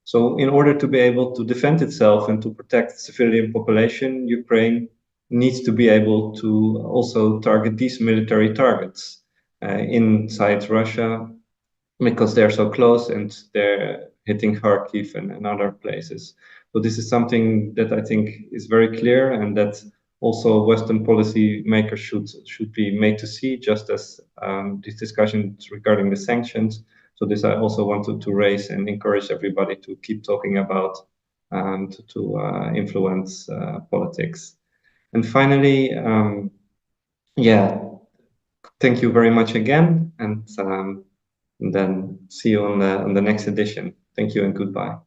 So in order to be able to defend itself and to protect civilian population, Ukraine needs to be able to also target these military targets inside Russia, because they're so close and they're hitting Kharkiv and other places. So this is something that I think is very clear, and that also Western policy makers should be made to see, just as these discussions regarding the sanctions. So this I also wanted to raise and encourage everybody to keep talking about, to influence politics. And finally, thank you very much again, and then see you on the next edition. Thank you and goodbye.